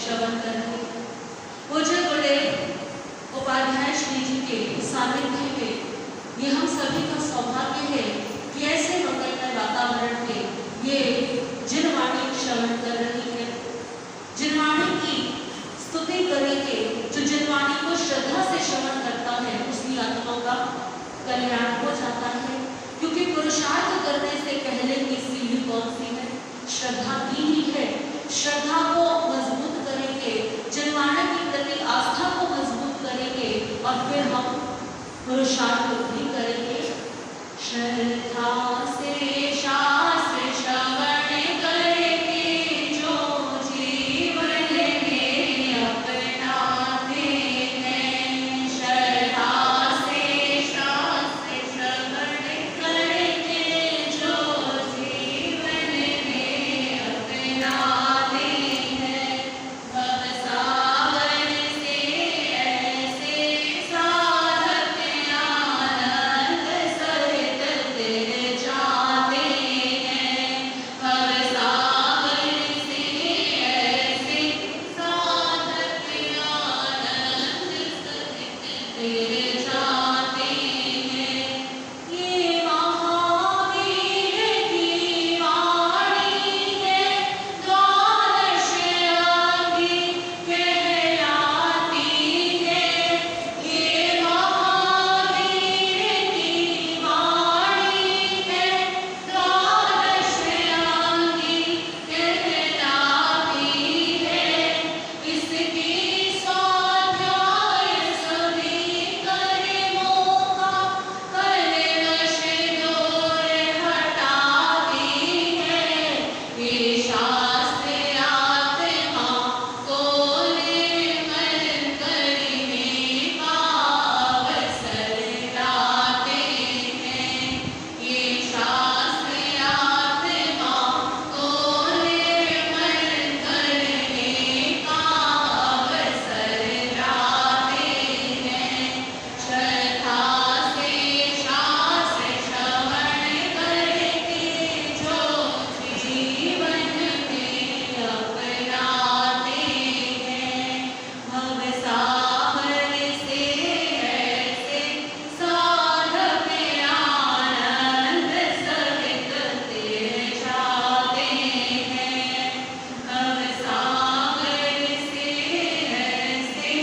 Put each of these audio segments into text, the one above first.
श्रवण कर रहे हैं। पूज्य गुरुदेव उपाध्याय श्री जी के सानिध्य में ये हम सभी का सौभाग्य है कि ऐसे मंगलमय वातावरण में ये जिनवाणी श्रवण कर रही है, जिनवाणी की स्तुति करेंगे। जो जिनवाणी को श्रद्धा से श्रवण करता है उसकी आत्मा का कल्याण हो जाता है, क्योंकि पुरुषार्थ करने से पहले की सीढ़ी कौन सी है? श्रद्धा की ही है। श्रद्धा को मजबूत करेंगे, जिनवाणी के प्रति आस्था को मजबूत करेंगे और फिर हम पुरुषार्थ भी करेंगे। श्रद्धा से शास्त्र श्रवण करके जो जीवन में अपनाते हैं, श्रद्धा से शास्त्र श्रवण करके जो जीवन में अपनाते हैं, भवसागर से ऐसे साधक आनंद सहित तिर जाते हैं, भवसागर से ऐसे साधक आनंद सहित तिर जाते हैं। ये महावीर की वाणी है, द्वादश अंगी कहलाती है। ये महावीर की वाणी है, द्वादश अंगी कहलाती है। इसकी स्वाध्याय सभी कर्मों का कलमश दूर हटाती है। ये शास्त्र आत्मा को निर्मल करने का अवसर लाते हैं। ये शास्त्र आत्मा को निर्मल करने का अवसर लाते हैं। श्रद्धा से शास्त्र श्रवण करके जो जीवन में अपनाते हैं, भवसागर से ऐसे साधक आनंद सहित तिर जाते हैं, भवसागर से ऐसे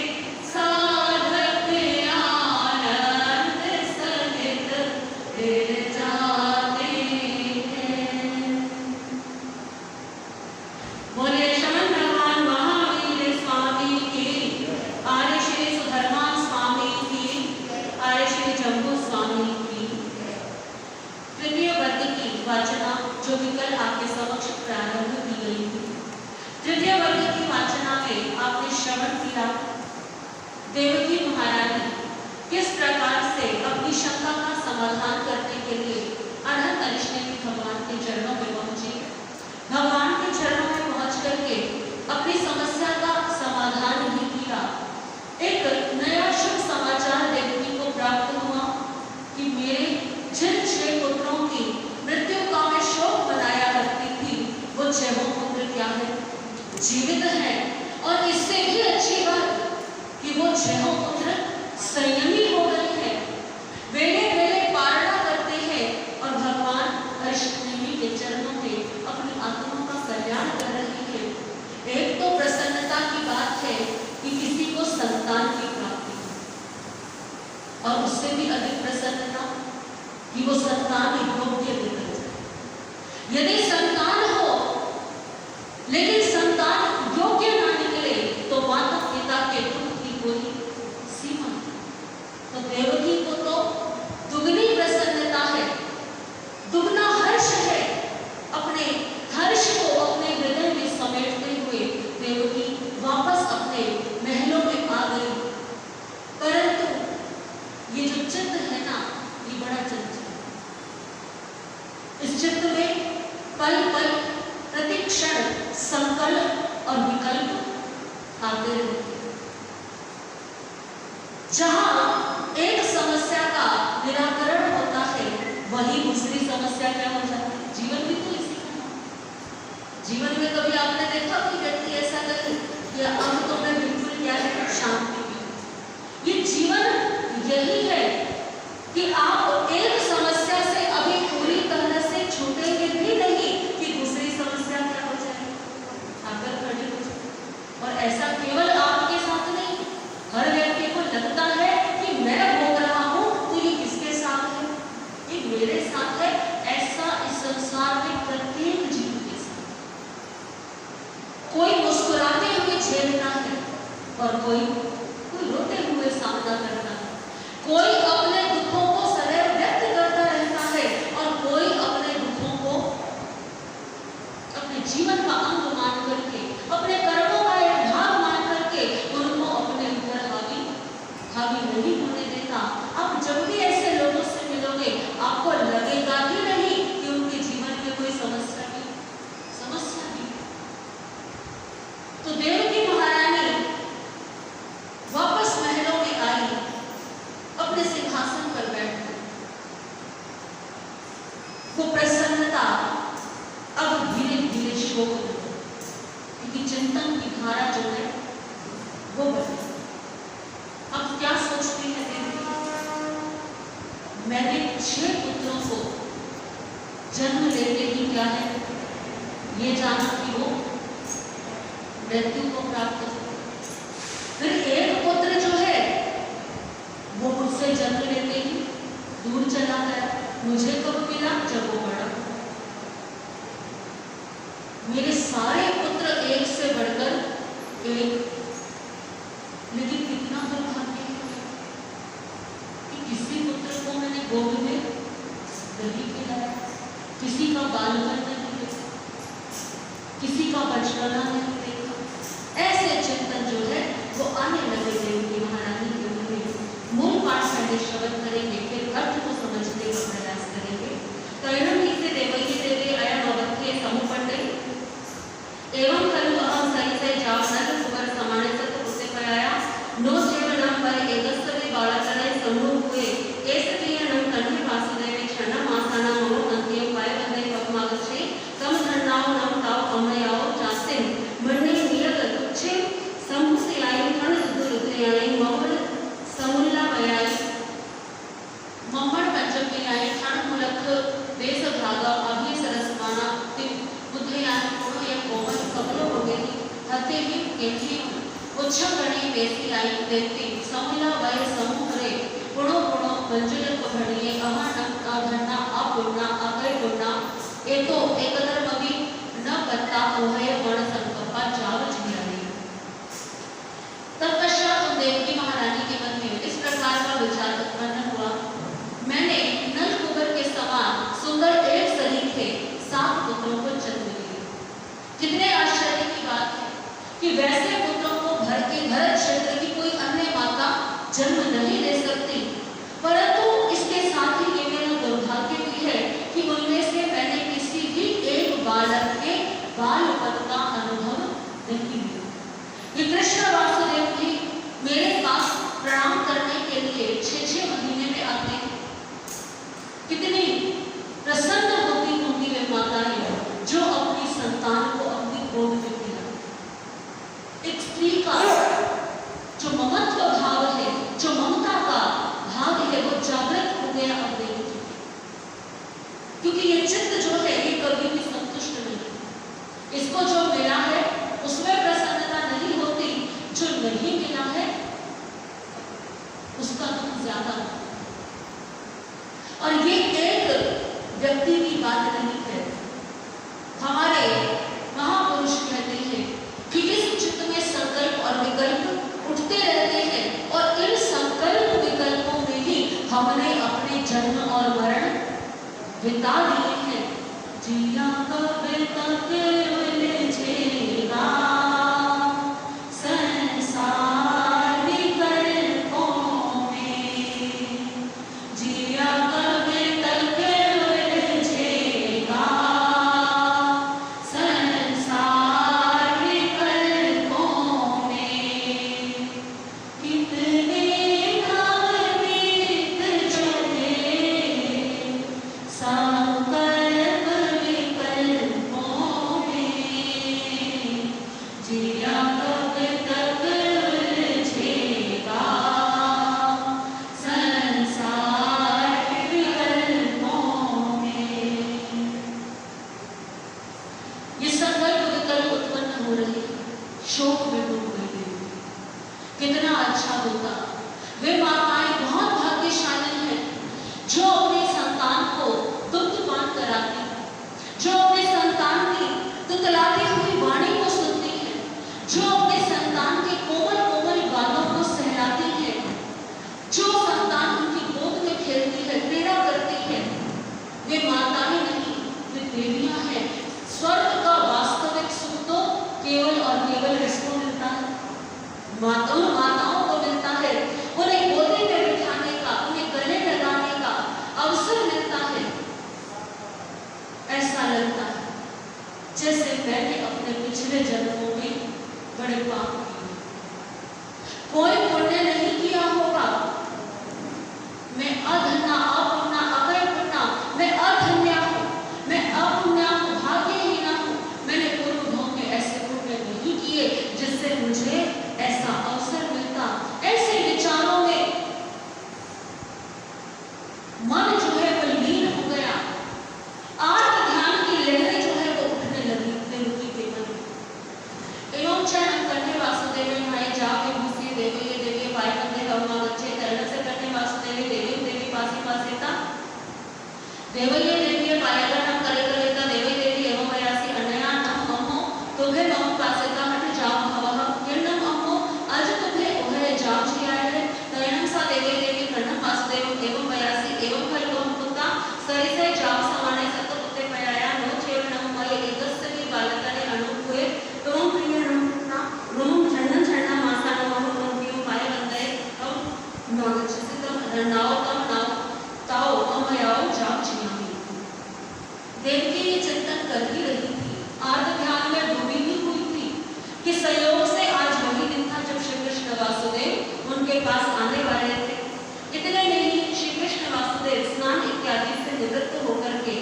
साधक आनंद सहित तिर जाते हैं। बोले शरण भगवान महावीर स्वामी की, आर्य श्री सुधर्मान स्वामी की, आर्य श्री जम्बू स्वामी की। तृतीय वर्ग की वाचना जो कि कल आपके समक्ष प्रारंभ की गई थी। तृतीय वर्ग की वाचना में आपने श्रवण किया देवकी महारानी किस प्रकार से अपनी शंका का समाधान करने के लिए अनंत अरिष्णेमी भगवान के चरणों में पहुंची। भगवान के चरणों में पहुंच करके अपनी समस्या का समाधान भी किया। एक नया शुभ समाचार देवकी को प्राप्त हुआ कि मेरे जिन 6 पुत्रों की मृत्यु का मैं शोक बनाया करती थी, वो 6 पुत्र क्या है? जीवित है। और इससे भी अच्छी बात कि वो 6 पुत्र संयमी हो गए हैं, वेले वेले पारणा करते हैं और भगवान अरिष्णेमी के चरणों में अपनी आत्मा का कल्याण कर रहे हैं। एक तो प्रसन्नता की बात है कि किसी को संतान की प्राप्ति, और उससे भी अधिक प्रसन्नता कि वो संतान योग्य निकल जाए। यदि संतान हो लेकिन संतान योग्य ना निकले तो माता पिता के दुख की कोई सीमा नहीं। तो देवकी को तो दुगनी प्रसन्नता है, दुगना हर्ष है। अपने हर्ष को अपने हृदय में समेटते हुए देवकी वापस अपने महलों में आ गई। परंतु ये जो चित्त है ना, ये बड़ा चंचल। इस चित्त में पल पल प्रतिक्षण संकल्प और विकल्प आते रहते हैं। जहां एक समस्या का निराकरण होता है, वही दूसरी समस्या क्या हो जाती है? जीवन भी तो इसी का नाम। जीवन में कभी आपने देखा कि व्यक्ति ऐसा करे कि ऐसा केवल आपके साथ नहीं, हर व्यक्ति को लगता है कि मैं भोग रहा हूं तो ये किसके साथ है? ये मेरे साथ है। ऐसा इस संसार में प्रत्येक जीव के साथ। कोई मुस्कुराते हुए झेलता है और कोई रोते हुए सामना करता है। कोई अपने दुखों को सदैव व्यक्त करता रहता है और कोई अपने दुखों को अपने जीवन का अंग मान करके, अपने कर्मों का एक भाग मान करके उनको अपने ऊपर हावी नहीं होने देता। आप जब भी ऐसे लोगों से मिलोगे आपको लगेगा ही नहीं कि उनके जीवन में कोई समस्या है। तो देवकी महारानी वापस महलों में आई, अपने सिंहासन पर बैठ गई। वो प्रसन्नता अब धीरे धीरे शोक हो गई, क्योंकि चिंतन की धारा जो है वो बढ़ी। अब क्या सोचती है देवी? मैंने 6 पुत्रों को जन्म लेते ही क्या है ये जाना कि वो मृत्यु को प्राप्त हो। फिर एक पुत्र जो है वो मुझसे जन्म लेते ही दूर चला गया। मुझे कब मिला? जब वो बड़ा। मेरे सारे पुत्र एक से बढ़कर एक, लेकिन कितना दुर्भाग्य है कि किसी पुत्र को मैंने गोद में दही खिलाया, किसी का बालपन नहीं देखा, किसी का बचपना नहीं देखा। ऐसे चिंतन जो है वो आने लगे देवकी महारानी के मन में। मूल पाठ पहले श्रवण करेंगे, फिर अर्थ को समझने का प्रयास करेंगे। कर्णम से देवकी देवी अयम अवध्य समुपंडे एवं खलु अहम सहित जावनर सुवर समाने सत उसे कराया नो सेवनम पर एकस्तवे बालचरय समूह हुए एसतीयनम तन्हि वासुदेव क्षणम आसाना मनो अंत्यम वाय वंदे पद्मागच्छे तम धन्नाओ नम ताओ अमयाओ जासे मन्ने नियत तुच्छे संपुसियाई खण दुरुद्रयाई ममल समुल्ला मयाई मम्मड़ पंचमियाई क्षण मुलख देश भागा अभी सरसमाना तिम बुद्धयान कोणो या कोमल कमलो भगेती हते ही केंद्री उच्छगणी बेसी आई देती समुला वय समूहरे पुणो पुणो मंजुल पढ़िए अमानम अधन्ना अपूर्णा अकय पूर्णा एतो एकतर मवि न पत्ता ओहय वर्ण संकल्पा जाव जियारी। तत्पश्चात देवकी महारानी के मन में इस प्रकार का विचार उत्पन्न हुआ, मैंने नलकुबर के समान सुंदर एक सरीखे 7 पुत्रों को जन्म दिया। कितने आश्चर्य की बात है कि वैसे पुत्रों को घर क्षेत्र की कोई अन्य माता जन्म नहीं दे सकती, परंतु इसके साथ ही ये मेरा दुर्भाग्य भी है कि उनमें से मैंने किसी भी एक बालक के बालपन का अनुभव नहीं लिया। कि कृष्ण वासुदेव जी मेरे पास प्रणाम करने के लिए 6-6 महीने में आते हैं। कितनी प्रसन्न होंगी वे माताएं जो अपनी संतान को अपनी गोद में दिला। एक स्त्री का जो ममत्व भाव है, जो ममता का भाव है, वो जागृत हो गया अब देवी, क्योंकि ये चित्त जो है ये कभी भी संतुष्ट नहीं। इसको जो मिला है उसमें प्रसन्नता नहीं होती, जो नहीं मिला है उसका दुख ज्यादा होता। और ये एक व्यक्ति की बात नहीं है। हमारे महापुरुष कहते हैं कि इस चित्त में संकल्प और विकल्प उठते रहते हैं और इन संकल्प विकल्पों में ही हमने अपने जन्म और मरण बिता दिए हैं। जिया का बिता केवल जेगा संसार विकल्पों में, जिया का बिता केवल जेगा संसार विकल्पों में। कितने भाव बीत चले संकल्प विकल्पों में, जिया कब तक उलझेगा संसार विकल्पों में। ये संकल्प विकल्प उत्पन्न हो रहे हैं, शोक शोक में डूब गई। कितना अच्छा होता, वे माताएं बहुत भाग्यशाली हैं जो अपने संतान को दुग्धपान कराती, जो अपने संतान की तुतलाती हुई वाणी को सुनती है, जो अपने संतान के कोमल कोमल गालों को सहलाती है, जो संतान उनकी गोद में खेलती है, क्रीड़ा करती है। वे माताएं नहीं, वे देवियां हैं। स्वर्ग का वास्तविक सुख तो केवल और केवल इसको मिलता है, माताओं को मिलता है। उन्हें गोदी में बिठाने का, उन्हें गले लगाने का अवसर मिलता है। ऐसा लगता है जैसे मैंने अपने पिछले जन्मों में बड़े पाप किए, कोई पुण्य नहीं किया होगा। मैं अधन्या, अपुण्या, अकल्पना, मैं अधन्या हूँ, मैं अपुण्या हूँ, भाग्यहीना हूँ। मैंने पूर्व भाव में ऐसे पुण्य नहीं किए जिससे मुझे ऐसा अवसर मिलता। ऐसे विचारों में मन जो है वो लीन हो गया। आत्म ध्यान की लहरें जो है वो उठने लगी देवकी के मन में। एवं चरण करने वासुदेव भाई जाके भूसी देवी ये देवी भाई बंदे गौमा बच्चे तरह से करने वासुदेवी देवी देवी पासी पासेता देवी ये देवी पायगा नाम करे करेगा देवी देवी एवं वयासी अन्या नम अम्मो तुम्हें नम पासेता हट जाओ भवह किरणम अम्मो आज तुम्हें ओहे जाओ जिया है नयनम सा देवी देवी कर्णम वासुदेव एवं वयासी एवं भाई लोम पुता सरी से जाओ समाने सत पुते पयाया नो चेव नम मय एकस्य की बालकने अनुप हुए तुम प्रिय नम पुता रूम झंडन झंडा मासा नम हम प्रिय पाए बंदे हम नवचितम नाव तम नाव ताओ अमयाओ जाओ जिया। देवकी ये चिंतन कर ही रही थी, आर्ध ध्यान में डूबी ही हुई थी कि संयोग से आज वही दिन था जब श्री कृष्ण वासुदेव उनके पास आने वाले थे। इतने नहीं, श्री कृष्ण वासुदेव स्नान इत्यादि से निवृत्त होकर के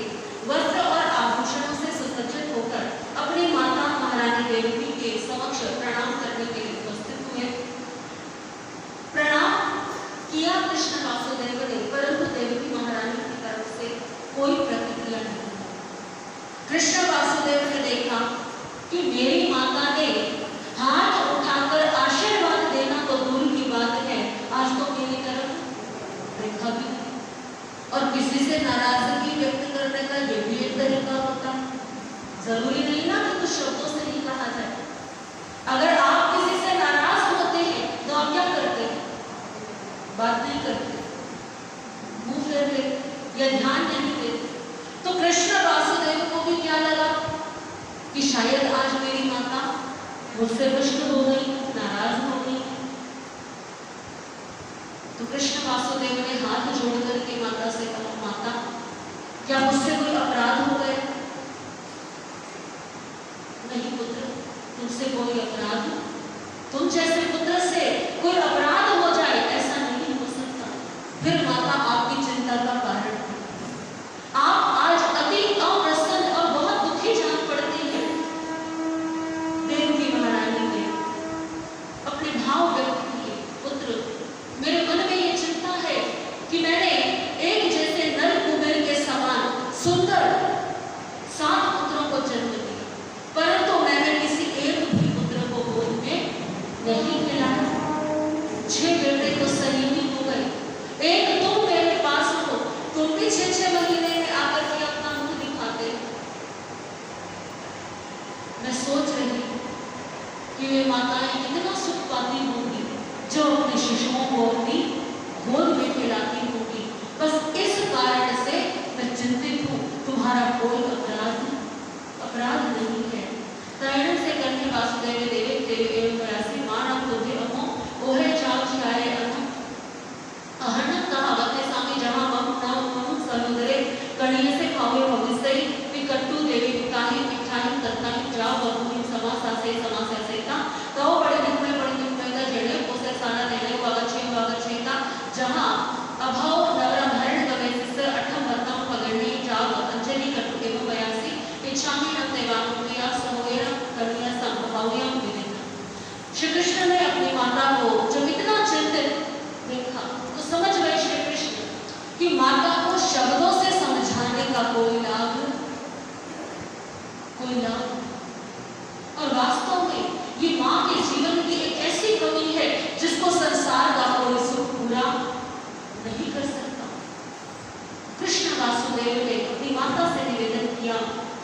वस्त्र और आभूषणों से सुसज्जित होकर अपनी माता महारानी देवकी के समक्ष प्रणाम करने के लिए उपस्थित हुए। प्रणाम किया कृष्ण वासुदेव ने, परंतु देवकी महारानी की तरफ से कोई प्रतिक्रिया नहीं। कृष्ण वासुदेव ने देखा कि मेरी माता ने हाथ उठाकर आशीर्वाद देना तो दूर की बात है, आज तो मेरी तरफ देखा भी नहीं। और किसी से नाराजगी व्यक्त करने का ये भी एक तरीका होता है। जरूरी नहीं ना कि कुछ शब्दों से ही कहा जाए। अगर आप किसी से नाराज होते हैं तो आप क्या करते हैं? बात नहीं करते, मुंह फेर लेते या ध्यान नहीं देते। तो कृष्ण वासुदेव को भी क्या लगा कि शायद आज मेरी माता मुझसे रुष्ट हो गई, नाराज हो गई। तो कृष्ण वासुदेव ने हाथ जोड़ करके माता से कहा, माता क्या मुझसे कोई अपराध हो गया? नहीं पुत्र, तुमसे कोई अपराध, तुम जैसे पुत्र से कोई अपराध हो जाए ऐसा नहीं हो सकता। फिर माता आपकी चिंता का कारण है। आप आज अति अप्रसन्न और बहुत दुखी जान पड़ती हैं। देवकी महारानी ने अपने भाव व्यक्त किए, पुत्र मेरे मन में ये चिंता है कि मैंने एक जैसे नर कुबेर के समान सुंदर 7 पुत्रों को जन्म दिया, परंतु मैंने किसी एक भी पुत्र को गोद में नहीं खिलाया। 6 बेटे तो सही ही हो गए, एक तुम मेरे पास हो, तुम भी 6-6 महीने में आकर के अपना मुख दिखाते। मैं सोच रही हूँ कि वे माताएं कितना सुख पाती होंगी जो अपने शिशुओं को अपनी गोद में खिलाती होंगी। बस इस कारण से मैं चिंतित हूँ, तुम्हारा कोई अपराध नहीं है। तरण से करने वासुदेव देवे देवे एवं वयासी मानव तुझे अमो ओहे जाओ जियाए अनु अहर्णम कहावते स्वामी जहाँ मम नम समुद्रे कणीय से खावे भविष्य विकट्टू देवी पिताही पिठाही तत्ताही जाओ बहुमी समासा से का तो बड़े दिन में का जड़े पोसे सारा देने वागछे का जहाँ अभाव नवरम हरण गवे सिस्से अठम वतम पगड़ने जाओ अंजलि कट्टू एवं वयासी इच्छामी नम देवानुप्रिया सहोयरम कन्या संभवाव्यम विदिता। श्री कृष्ण ने अपनी माता को जब इतना चिंतित देखा तो समझ गए श्री कृष्ण कि माता को शब्दों से समझाने का कोई लाभ और वास्तव में ये माँ की वासुदेव ने अपनी माता से निवेदन किया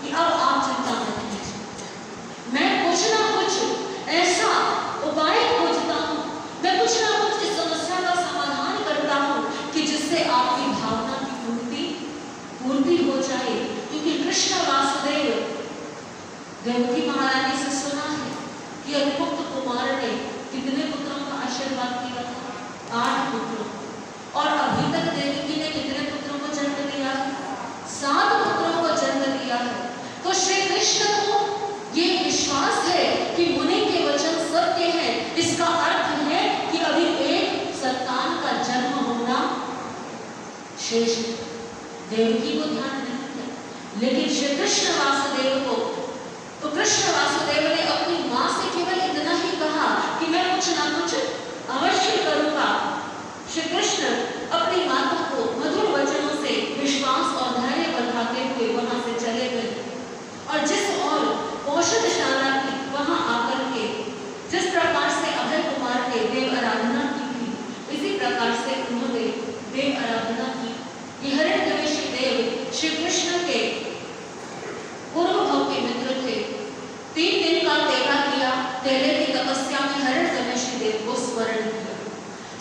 कि अब आप चिंता मत कीजिए, मैं कुछ ना कुछ ऐसा उपाय खोजता हूँ, मैं कुछ ना कुछ इस समस्या का समाधान करता हूँ कि जिससे आपकी भावना की पूर्ति हो जाए। क्योंकि कृष्ण वासुदेव देवकी महारानी से सुना है कि अभिपुक्त कुमार ने कितने पुत्रों का आशीर्वाद किया था, 8 पुत्रों, और अभी तक देवकी ने कितने पुत्रों को जन्म दिया है, 7 पुत्रों को जन्म दिया है। तो श्री कृष्ण को ये विश्वास है कि मुनि के वचन सत्य है। इसका अर्थ है कि अभी एक संतान का जन्म होना शेष है। देवकी को ध्यान नहीं है, लेकिन श्री कृष्ण वासुदेव को, तो कृष्ण वासुदेव ने अपनी मां से केवल इतना ही कहा कि मैं कुछ ना कुछ अवश्य करूंगा। श्री कृष्ण अपनी माता को मधुर वचनों से विश्वास और धैर्य बढ़ाते हुए वहां से चले गए, और जिस और औषधशाला की वहां आकर के जिस प्रकार से अभय कुमार ने देव आराधना की थी, इसी प्रकार से उन्होंने देव आराधना की। हिरण्यकशिपु देव श्री कृष्ण के पूर्व भाव के मित्र थे। 3 दिन का तेला किया, तेले की तपस्या में हिरण्यकशिपु देव को स्मरण किया।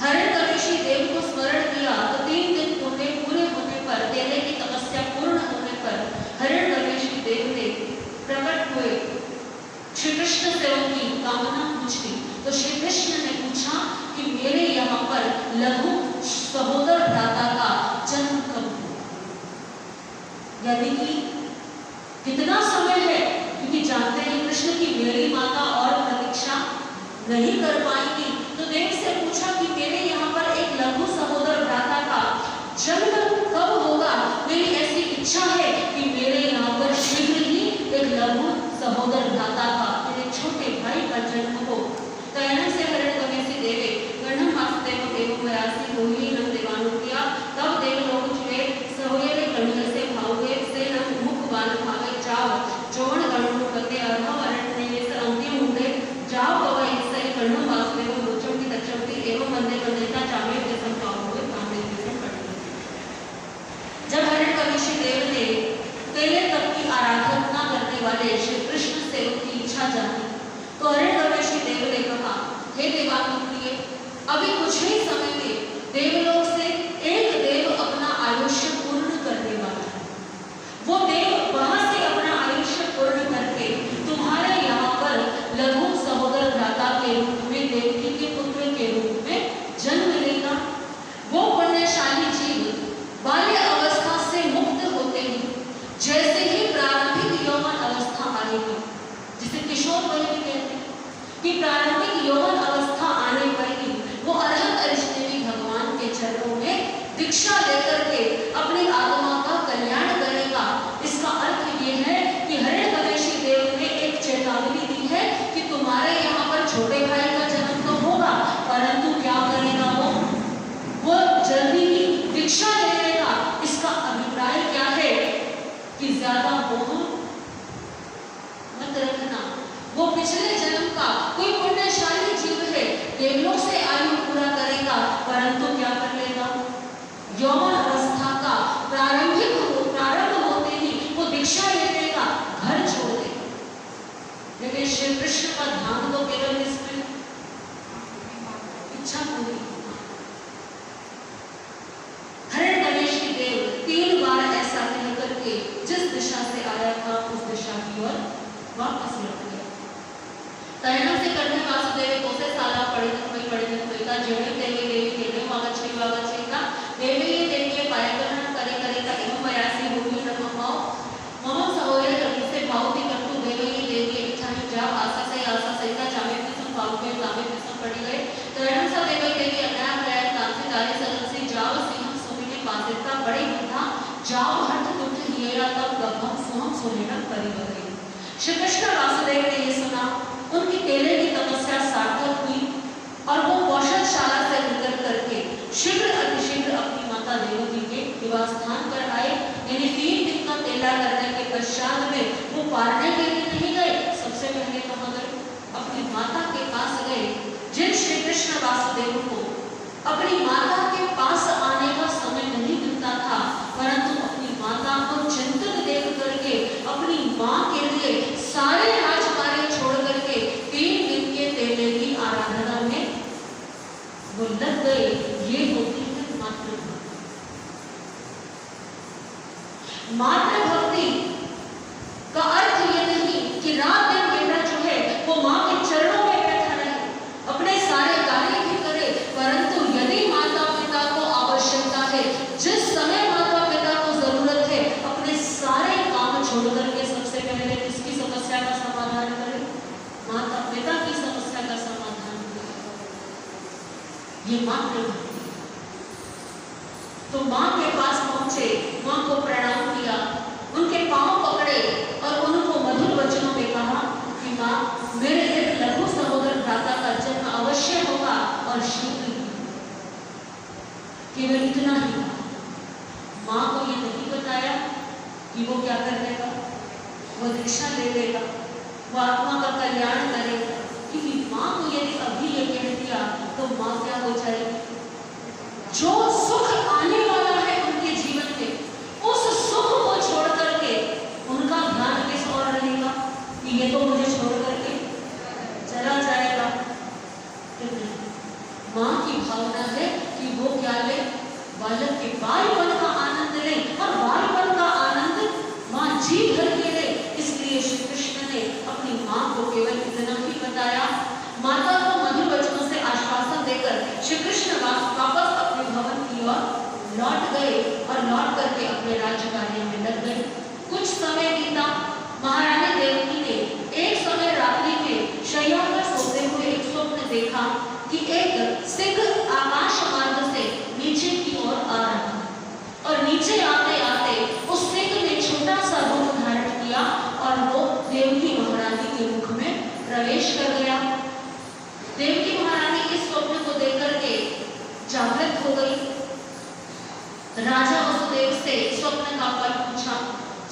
हिरण्यकशिपु देव को स्मरण किया तो 3 दिन पूरे होने पर, तेले की तपस्या पूर्ण होने पर हिरण्यकशिपु देव ने प्रकट हुए श्री कृष्ण से उनकी कामना पूछी। तो श्री कृष्ण ने पूछा कि मेरे यहाँ पर लघु सहोदर भ्राता का जन्म कब हुआ, यानी कि कितना समय है, क्योंकि जानते हैं कृष्ण की मेरी माता और प्रतीक्षा नहीं कर पाएंगी। तो देव से पूछा कि मेरे यहाँ पर एक लघु सहोदर भ्राता का जन्म कब होगा, मेरी ऐसी इच्छा है कि मेरे यहाँ पर शीघ्र ही एक लघु सहोदर भ्राता का, मेरे छोटे भाई का जन्म हो। तैनं से हिरण्यकशिपु देवे गणं वासुदेव एवं वयासी रोहिणं देवानुज्ञा तब देवलोक जुए सहोये कण्य से भावे से न मुख बाल भावे जाव जोण गणों पते अर्ह अरण्य से अंतिम मुंडे जाव पवई से गणं वासुदेव लोचम की दक्षमति एवं वंदे वंदिता चावे के संभाव हुए कामे के पढ़ने। जब हिरण्यकशिपु देव ने तेले तप की आराधना करने वाले श्री कृष्ण से उनकी इच्छा जानी, तो हिरण्यकशिपु देव ने कहा, हे देवानुप्रिय, अभी कुछ ही समय में देवलोक से एक देव अपना आयुष्य पूर्ण करने वाला है। वो देव वहां से अपना आयुष्य पूर्ण करके तुम्हारे यहाँ पर लघु सहोदर भ्राता के रूप में, देवकी के पुत्र के रूप में जन्म लेगा। वो पुण्यशाली जीव बाल्य अवस्था से मुक्त होते ही जैसे ही प्रारंभिक यौवन अवस्था आएगी, जिसे किशोर वय भी कहते हैं, कि प्रारंभिक यौवन अवस्था आने पर ही वो अरहत अरिष्टदेवी भगवान के चरणों में दीक्षा लेकर के अपनी आत्मा का कल्याण करेगा। इसका अर्थ ये है कि हिरण्यकशिपु देव ने एक चेतावनी दी है कि तुम्हारे यहाँ पर छोटे भाई का जन्म तो होगा, परंतु क्या करेगा वो जल्दी ही दीक्षा ले लेगा। इसका अभिप्राय क्या है कि ज्यादा मोह मत रखना। वो पिछले जन्म का कोई पुण्यशाली जीव है, देवलोक से आयु पूरा करेगा, परंतु क्या कर लेगा, यौवन अवस्था का प्रारंभ होते ही वो दीक्षा ले लेगा, घर छोड़ देगा। लेकिन श्री कृष्ण का ध्यान तो केवल इसमें इच्छा पूरी। हिरण्यकशिपु देव 3 बार ऐसा कह करके जिस दिशा से आया था उस दिशा की ओर वापस लौट गया। तैनं से कर्णे वासुदेवे कोसे साला पडिता जेणे देवी देवी देवे वागच्छेता देवी देवी पायकरण करे करेता एवं वयासी भूमि नमः मम सहोये कवि से भावती करतु देवी देवी इच्छा ही जा आशा सहिता चावे किसम पावे कावे किसम पड़ी गए। तैनं सा देवी देवी अन्याय प्रयास तांसी दारे सलसी जाव सिंह सुमिने पासिता बड़ी बुद्धा जाव हठ दुख हियरा तब गभम सुहम सोहेना परिवरे। श्री कृष्ण वासुदेव ने ये सुना, उनकी तेले की तपस्या सार्थक हुई और वो औषधशाला से निकल करके शीघ्र अतिशीघ्र अपनी माता देवकी के निवास स्थान पर आए। यानी 3 दिन का तेला करने के पश्चात में वो पारने के लिए नहीं गए, सबसे पहले कहाँ गए, अपनी माता के पास गए। जिन श्री कृष्ण वासुदेव को अपनी माता के पास आने का समय नहीं मिलता था, परंतु अपनी माता माँ के लिए सारे राजकार्य छोड़ करके 3 दिन के तेले की आराधना में वो लग गए। ये होती है मातृभक्ति। मातृभक्ति का अर्थ ये नहीं कि रात दिन बेटा जो है वो माँ के चरणों में बैठा रहे, अपने सारे कार्य भी करे, परंतु यदि माता पिता को आवश्यकता है, जिस समय माता पिता को जरूरत है, अपने सारे काम छोड़ करके सबसे पहले किसकी समस्या का समाधान करे? माता पिता की समस्या का समाधान करे। ये मातृभक्ति। तो माँ के पास पहुंचे, माँ को प्रणाम किया, उनके पांव पकड़े और उनको मधुर वचनों में कहा कि माँ, मेरे एक लघु सहोदर भ्राता का जन्म अवश्य होगा और शीघ्र ही। केवल इतना ही कहा। माँ को ये नहीं बताया कि वो क्या कर लेगा, वो दीक्षा ले लेगा, वो आत्मा का कल्याण करेगा, क्योंकि माँ को यदि अभी ये कह दिया तो माँ क्या हो जाएगी? जो सुख आने वाला है उनके जीवन में, उस सुख को छोड़ करके उनका ध्यान किस और रहेगा कि ये तो मुझे छोड़ करके चला जाएगा। माँ की भावना है कि वो क्या ले? बालक के बालपन का आनंद ले, और बालपन का आनंद माँ जी भर के ले। इसलिए श्री कृष्ण ने अपनी माँ को केवल इतना ही बताया। माता को मधुर वचनों से आश्वासन देकर श्री कृष्ण वापस अपने भवन की ओर लौट गए और लौट करके अपने राज्य कार्य में लग गए। कुछ समय बीता। महारानी देवकी ने एक समय रात्रि में शैया पर सोते हुए एक स्वप्न देखा कि एक सिंह आकाश मार्ग से नीचे की ओर आ रहा है, और नीचे आते आते उस सिंह ने छोटा सा रूप धारण किया और वो देवकी महारानी के मुख में प्रवेश कर गया। देवकी महारानी इस स्वप्न को देख करके जागृत हो गई। राजा वसुदेव से स्वप्न का फल पूछा।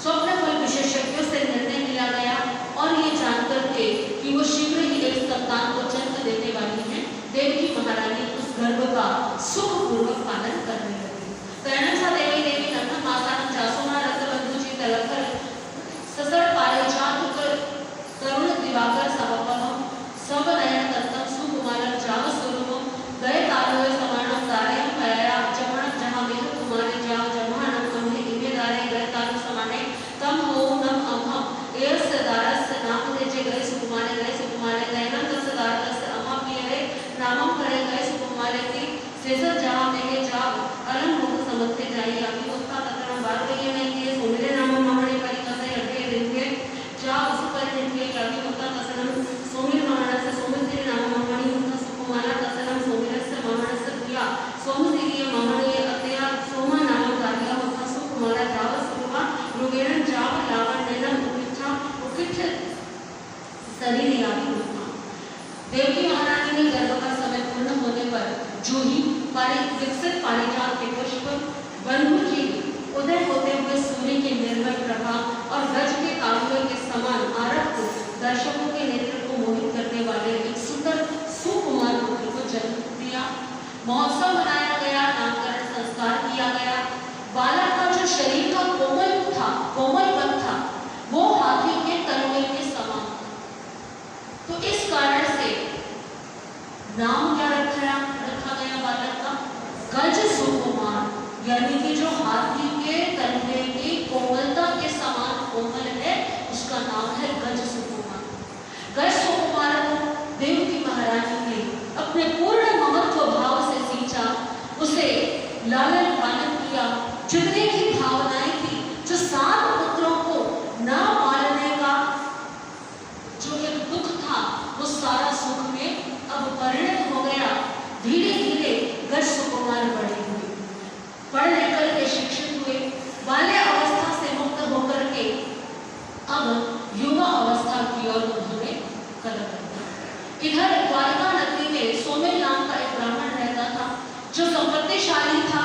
स्वप्न फल विशेषज्ञों से निर्णय लिया गया और ये जानकर के कि वो शीघ्र ही एक संतान को जन्म देने वाली है, देवकी महारानी उस गर्भ का सुखपूर्वक पालन करने लगी। तैणसा देवी देवी नंदन माता जासुमा रक्त बंधु जी तलकर ससर पारे जात करुण दिवाकर समपम सब नयन तत्तम सुकुमारक जाव स्वरूपम गए तारवे समानम तारयम कया जमणक जहां मेह तुम्हारे जाव जमानम हमने इमेदारे गए तारु समाने तम हो नम अमहम एस दारस नाम देजे गए सुकुमारे नयनम तस दारस अमहा पियरे नामम करे गए सुकुमारे की शेषर जहां मेहे जाव अलम मुख समझते जाई अभी उसका तकरम बार गई में के सोमिरे नामम मामणे परिकसे हटे दिन के जाव उस पर दिन के अभी उसका तसनम सोमिर महाराज से सोमिर तेरे नाम मामणी उसका सुकुमारा तसनम सोमिर से महाराज से दिया सोमसिरिय महाराज अतया सोमा नाम कार्य होता सुकुमारा जाव सुकुमा रुगेरन जाव लावन नैनम उकिच्छा उकिच्छ शरीर यावी होता। देवकी महारानी ने गर्भ का समय पूर्ण होने पर जूही विकसित पारिजात के पुष्प बंधु जी उदय होते हुए सूर्य के निर्मल प्रभा और गज के काव्य के समान आरक्त दर्शकों के नेत्र को मोहित करने वाले एक सुंदर सुकुमार पुत्र को जन्म दिया। महोत्सव मनाया गया, नामकरण संस्कार किया गया। बालक का जो शरीर का कोमलपन था वो हाथी के तलवे के समान। तो इस कारण से नाम क्या रखा गया बालक का? गज सुकुमार, यानी कि जो हाथी के तलवे की कोमलता के समान कोमल है, उसका नाम है गज सुकुमार। गज सुकुमार को देवकी महारानी ने अपने पूर्ण महत्व भाव से सींचा, उसे लालन पालन किया। जितनी भी भावनाएं थी, जो 7 पुत्रों को न पालने का जो एक दुख था, वो सारा सुख में अब परिणत हो गया। धीरे धीरे गज सुकुमार बड़े हुए, पढ़ लिख करके शिक्षित हुए, बाल्य अवस्था से मुक्त होकर के अब युवा अवस्था की ओर उन्होंने कदम रखा। इधर द्वारका नगरी में सोमेल नाम का एक ब्राह्मण रहता था, जो संपत्तिशाली था,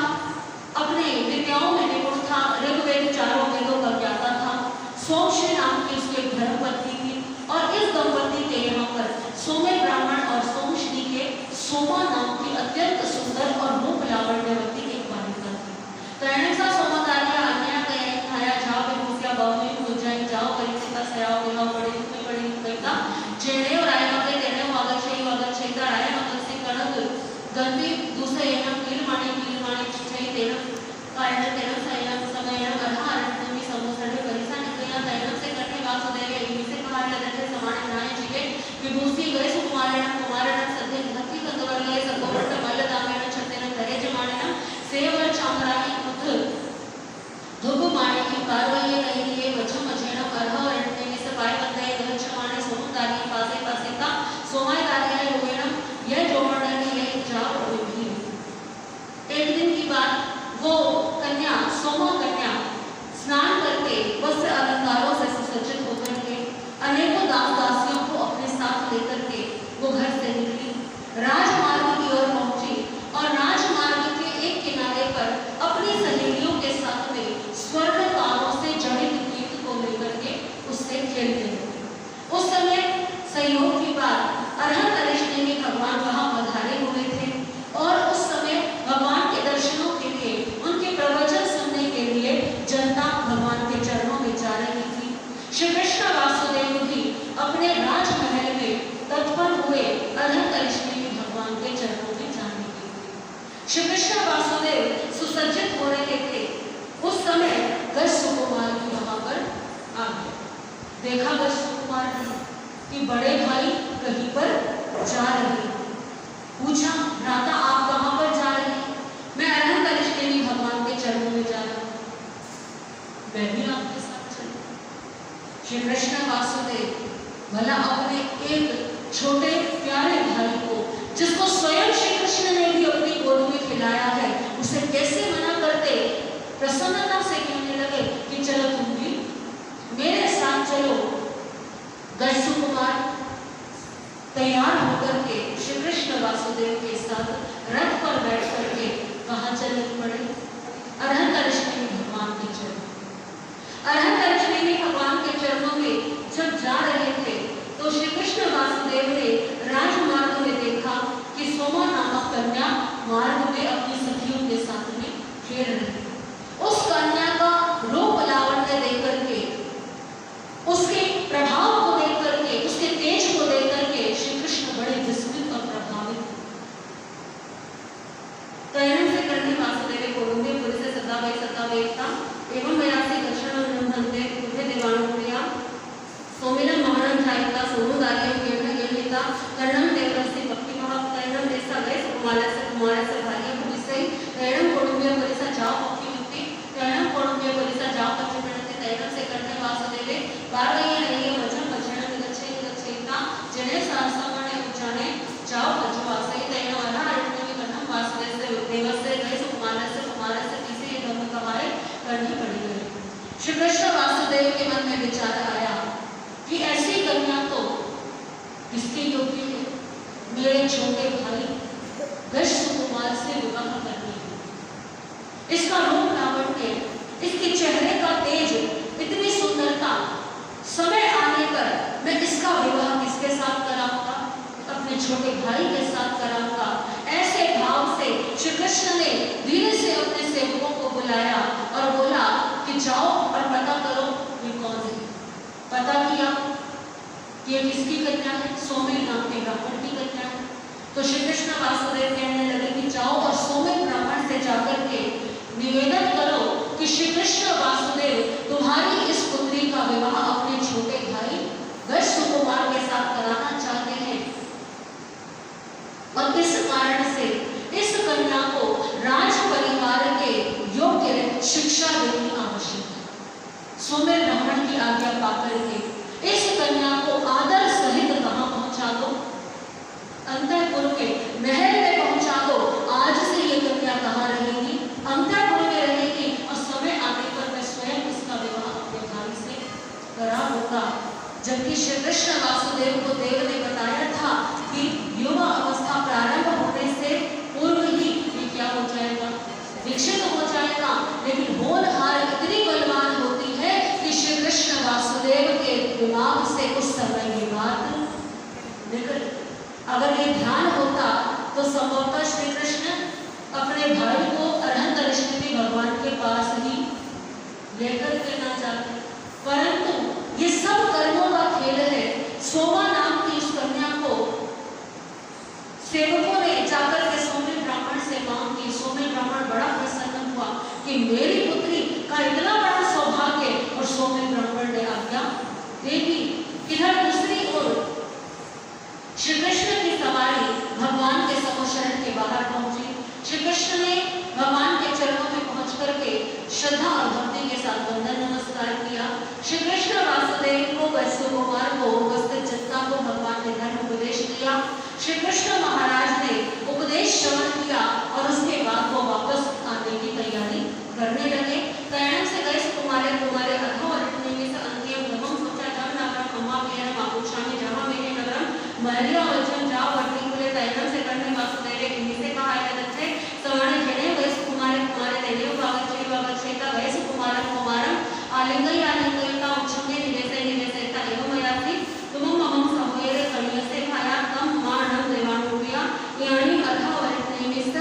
अपने विद्याओं में निपुण था, ऋग्वेद 4 वेदों का ज्ञाता था। सोमश्री नाम की उसकी एक धर्मपत्नी थी, और इस दंपति के यहाँ पर सोमेल ब्राह्मण और सोमश्री के सोमा नाम की अत्यंत सुंदर और रूप लावण्यवती एक बालिका थी। तैणसा सोमकार्य अन्या कया खाया जाओ पे भूसिया बहु हो जाए जाओ परिचित गंदी दूसरे कीलमाणी चैतेन कारणतेन सैनं समयनं अरहारण्यमि समोसने परिसानिकया तैनं से करने वासुदेव इनमें से कहा लगते समान न्याय जीवे विभूषी गए कुमारण सत्य भक्ति कंदवर्गले सकोवर्त मल्लदामेन छतेन करे जमानेन सेवर चामरानी पुत्र धुगुमाणी की कारवाई कहिए वचम अजेन अरहारण्यमि से पाय बंदे गच्छमाने सोमदारी पासे का सोमायदारी होवेन यह जोड़ने यह जाओ होगी। एक दिन की बात, वो कन्या सोमा कन्या स्नान करके वस्त्र अलंकारों से सुसज्जित होकर के अनेकों दास दासियों को अपने साथ लेकर के वो घर से निकली, राजमार्ग की ओर पहुंची और राजमार्ग के एक किनारे पर अपनी सहेलियों के साथ में स्वर्ण तारों से जड़ित गीत को लेकर के उससे खेलते थे। उस समय संयोग की बात, अरहत अरिष्टेनी भगवान वहां पधारे हुए थे और उस समय भगवान के दर्शनों के लिए, उनके प्रवचन सुनने के लिए जनता भगवान के चरणों में जा रही थी। श्री कृष्ण वासुदेव भी अपने राजमहल में तत्पर हुए अरहत अरिष्टेनी भगवान के चरणों में जाने के लिए। श्री कृष्ण वासुदेव सुसज्जित हो रहे थे। उस समय गज सुकुमार भी वहां पर आ गए। देखा गज सुकुमार ने कि बड़े भाई कहीं पर जा रहे हैं। पूछा, भ्राता आप कहां पर जा रहे हैं? मैं अरहत अरिष्टेनी भगवान के चरणों में जा रहा हूं। मैं भी आपके साथ चलूं। श्री कृष्ण वासुदेव भला अपने एक छोटे प्यारे भाई को, जिसको स्वयं श्री कृष्ण ने भी अपनी गोद में खिलाया है, उसे कैसे मना करते? प्रसन्नता से कहने लगे कि चलो तुम भी मेरे साथ चलो। गज सुकुमार तैयार होकर के श्री कृष्ण वासुदेव के साथ रथ पर बैठ करके कहाँ चल पड़े? अरहत अरिष्टेनी भगवान के चरणों। अरहत अरिष्टेनी भगवान के चरणों में जब जा रहे थे तो श्री कृष्ण वासुदेव ने राजमार्ग में देखा कि सोमा नामक कन्या मार्ग में अपनी सखियों के साथ में खेल रही। उस कन्या का रूप लावण्य देख करके, उसके प्रभाव को देख करके, उसके तेज को देख करके श्री कृष्ण बड़े विस्मित और प्रभावित। तैरण से करने वासुदेव कोरुंदे पुरी से सत्तावेता एवं मयासी दर्शन धनते तुझे देवानु प्रिया सोमिलन महानन ध्यायता सोमुदार्यम केवल येनिता कर्णम देवरसी भक्ति भाव तैरण देसा गए कुमार से भार्य पुलिसै तैरण कोरुंदे पुरी से जाओ भक्ति मुक्ति तैरण कोरुंदे पुरी से जाओ भक्ति प्रणति तैरण से करने वासुदेव बारवये नहीं वचन वचन विगच्छेता जने सासमने उच्चाने जाओ भजवासै तैरण अरहत कन्नम वासुदेव से देवस्य गए कुमार से किसी ये धर्म कमाए करनी पड़ी गई। श्री कृष्ण वासुदेव के मन में विचार आया कि ऐसी कन्या तो किसके योग्य है? मेरे छोटे भाई गज सुकुमार से विवाह करनी है। इसका रूप लावण्य, इसके चेहरे का तेज, इतनी सुंदरता, समय आने पर मैं इसका विवाह किसके साथ कराऊंगा? अपने छोटे भाई के साथ कराऊंगा। ऐसे भाव से श्री कृष्ण ने धीरे से अपने सेवकों को बुलाया और बोला कि जाओ और पता करो ये कौन है। पता किया कि ये किसकी कन्या है? सोमेल नाम के ब्राह्मण की कन्या है। तो श्री कृष्ण वासुदेव कहने लगे कि जाओ और सोमेल ब्राह्मण से जाकर के निवेदन करो कि श्री कृष्ण वासुदेव तुम्हारी इस पुत्री का विवाह अपने छोटे भाई गज सुकुमार के साथ कराना चाहते हैं और इस कारण से इस कन्या को राज परिवार के योग्य शिक्षा देनी आवश्यक है। सोमेल ब्राह्मण की आज्ञा पाकर के इस कन्या को आदर सहित कहाँ पहुंचा दो? अंतःपुर के महल में पहुंचा दो। आज से ये कन्या कहाँ रहेगी? अंतःपुर में रहेगी और समय आने पर मैं स्वयं इसका विवाह अपने भाई से करा दूंगा। जबकि श्री कृष्ण वासुदेव को देव ने बताया था कि युवा अवस्था प्रारंभ होने से पूर्व ही ये क्या हो जाएगा? दीक्षित हो जाएगा। लेकिन होनहार इतनी बलवान होती है कि श्री कृष्ण वासुदेव के दिमाग से उस समय ये बात निकल, अगर ये ध्यान होता तो संभवतः श्री कृष्ण अपने भाई को अरहत अरिष्टेनी भगवान के पास ही लेकर के ना जाते। परंतु ये सब कर्मों का खेल है। सोमा नाम की उस कन्या को सेवकों ने जाकर के सोमे ब्राह्मण से मांग की। सोमेल ब्राह्मण बड़ा प्रसन्न हुआ कि मेरी पुत्री का इतना बड़ा सौभाग्य, और सोमेल ब्राह्मण ने आज्ञा दे दी। इधर दूसरी ओर श्री कृष्ण की सवारी भगवान के समोशरण के बाहर पहुंची। श्री कृष्ण ने भगवान के चरणों में पहुंच करके श्रद्धा और भक्ति के साथ वंदन नमस्कार किया। श्री कृष्ण वासुदेव को, वैश्य कुमार को, उपस्थित जनता को भगवान ने धर्म उपदेश दिया। श्री कृष्ण महाराज ने उपदेश श्रवण किया और उसके बाद वो वापस आने की तैयारी करने लगे। तैणम से वैश्य कुमारे कुमारे अथो अरण्य से अंत्यम गमम सोचा जम नगरम अम्मा प्रियम आभूषामि जहाँ मेरे नगरम महलिया वचन जाओ वर्ती बोले। तैणम से कर्ण वासुदेव इन्हीं से कहा है दक्षे सवर्ण जने वैश्य कुमारे कुमारे देव भागत श्री भागत श्वेता वैश्य कुमारम कुमारम आलिंगई आलिंगईता उच्छंगे निवेसे निवेसेता एवं मयासी तुम मम सहोयर कणियसे भाया तम मानम देवानुप्रिया यानी अथा वरितनिमिस्त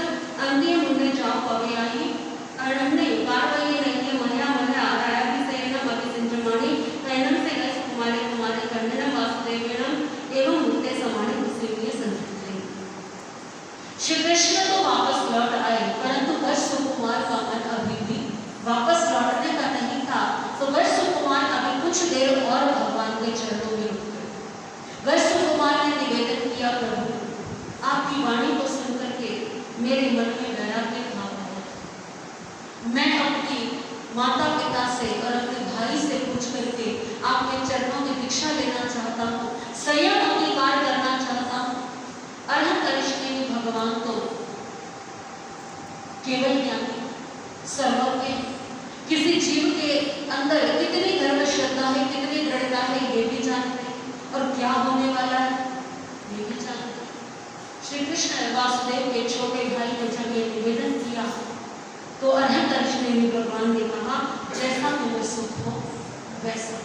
अंतिम मुंडे जाओ पवयाई अरण्य पार्वती रहिए मल्या मल्या आराया भी सेना मति सिंचमाणी तैनम से गैस कुमारे कुमारे कन्नम वासुदेवनम एवं मुक्ते समाने उसे संस्कृति। श्री कृष्ण तो वापस लौट आए, परंतु वैश्य कुमार का मन अभी भी वापस लौटने का नहीं था। तो वैश्य कुमार अभी कुछ देर और भगवान के चरणों में रुक गए। वैश्य कुमार ने निवेदन किया, प्रभु आपकी वाणी को सुनकर के मेरे मन में वैराग्य भाव आया। मैं अपनी माता पिता से और अपने भाई से पूछ करके आपके चरणों में दीक्षा लेना चाहता हूँ, संयम अंगीकार करना चाहता हूँ। अर्हत करिष्णे में भगवान तो केवल ज्ञानी सर्वज्ञ, किसी जीव के अंदर कितनी धर्म श्रद्धा है, कितनी दृढ़ता है, ये भी जानते हैं, और क्या होने वाला है ये भी जानते हैं। श्री कृष्ण वासुदेव के छोटे भाई ने जब ये निवेदन किया तो अर्हत करिष्णे में भगवान ने कहा जैसा तुम्हें सुख हो वैसा।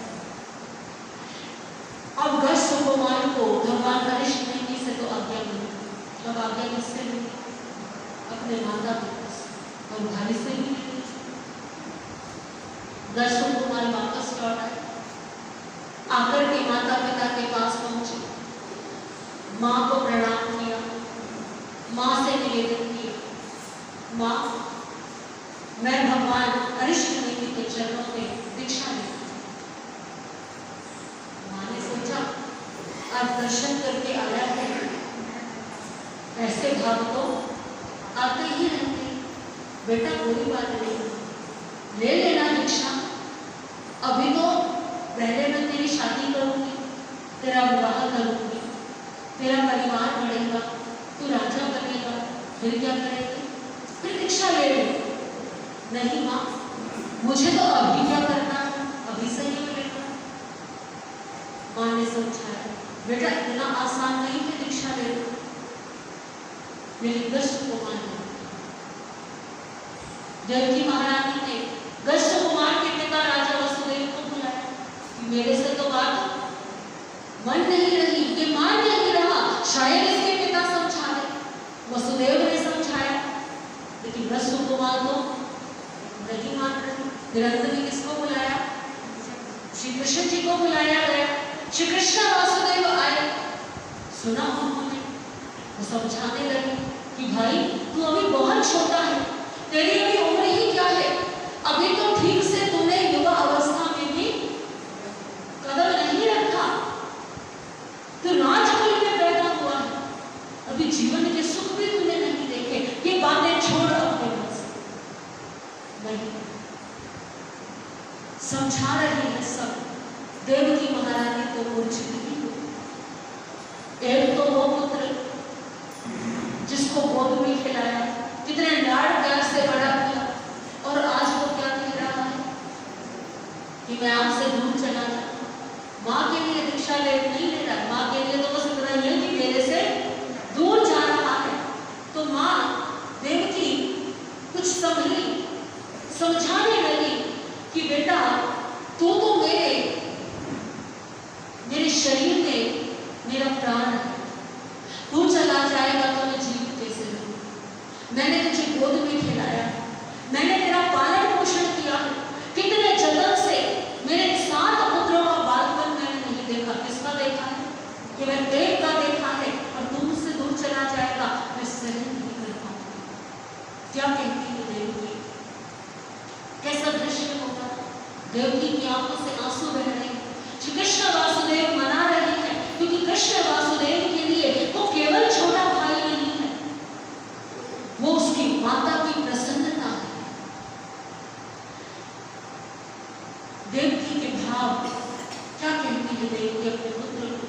अब वैश्य कुमार को भगवान करिष्ण से तो आज्ञा मिली। अब आज्ञा किससे मिली? अपने माता पिता से और भाई से भी मिली। वैश्य कुमार वापस लौट आए, आकर के माता पिता के पास पहुंचे, माँ को प्रणाम किया, माँ से निवेदन किया, माँ मैं भगवान करिष्ण के चरणों में दीक्षा लेती हूँ। माँ ने सोचा आज दर्शन करके आया है, ऐसे भाव तो आते ही रहते, बेटा कोई बात नहीं, ले लेना दीक्षा। अभी तो पहले मैं तेरी शादी करूंगी, तेरा विवाह करूंगी, तेरा परिवार बढ़ेगा, तू राजा बनेगा, फिर क्या करेगी? फिर दीक्षा ले ले। नहीं माँ, मुझे तो अभी क्या करना है, अभी से ही मिलेगा। माँ ने समझाया बेटा इतना आसान नहीं कि दीक्षा ले लो। मेरी वैश्य कुमार ने, देवकी महारानी ने वैश्य कुमार के पिता राजा वसुदेव को बुलाया कि मेरे से तो बात मन नहीं रही, ये मान नहीं रहा, शायद इसके पिता समझा दे। वसुदेव ने समझाया, लेकिन वैश्य कुमार तो नहीं मान रहे। निरंतर ने किसको बुलाया? श्री कृष्ण जी को बुलाया गया। श्री कृष्ण वासुदेव आए, सुना उन्होंने, वो समझाने लगे कि भाई तू अभी बहुत छोटा है, तेरी अभी उम्र ही क्या है, अभी तो ठीक से तूने युवा अवस्था में भी कदम नहीं रखा, तू राजकुल में पैदा हुआ है, अभी जीवन के सुख भी तूने नहीं देखे, ये बातें छोड़ अपने मन से। नहीं, समझा रही है सब। देवकी महारानी तो मूर्छित ही हुई। एक तो वो पुत्र जिसको गोद में खिलाया, कितने लाड़ प्यार से बड़ा किया, और आज वो क्या कह रहा है कि मैं आपसे दूर चला जाऊं। माँ के लिए दीक्षा नहीं ले रहा, माँ के लिए तो बस इतना ही है कि मेरे से दूर जा रहा है। तो माँ देवकी कुछ संभली, समझाने लगी कि बेटा तू तो मेरे शरीर में मेरा प्राण है, तू चला जाएगा तो मैं जीवित कैसे रहूं? मैंने तुझे गोद में खिलाया, मैंने तेरा पालन पोषण किया, कितने जतन से मेरे 7 पुत्रों का बालपन मैंने नहीं देखा। किसका देखा है? केवल देव का देखा है, और तू मुझसे दूर चला जाएगा, मैं सहन नहीं कर पाऊंगा। देवकी की आंखों से आंसू बह रहे हैं। श्री कृष्ण वासुदेव मना रहे हैं, क्योंकि कृष्ण वासुदेव के लिए वो केवल छोटा भाई नहीं है, वो उसकी माता की प्रसन्नता है। देवकी के भाव क्या कहती है देवकी अपने पुत्र को?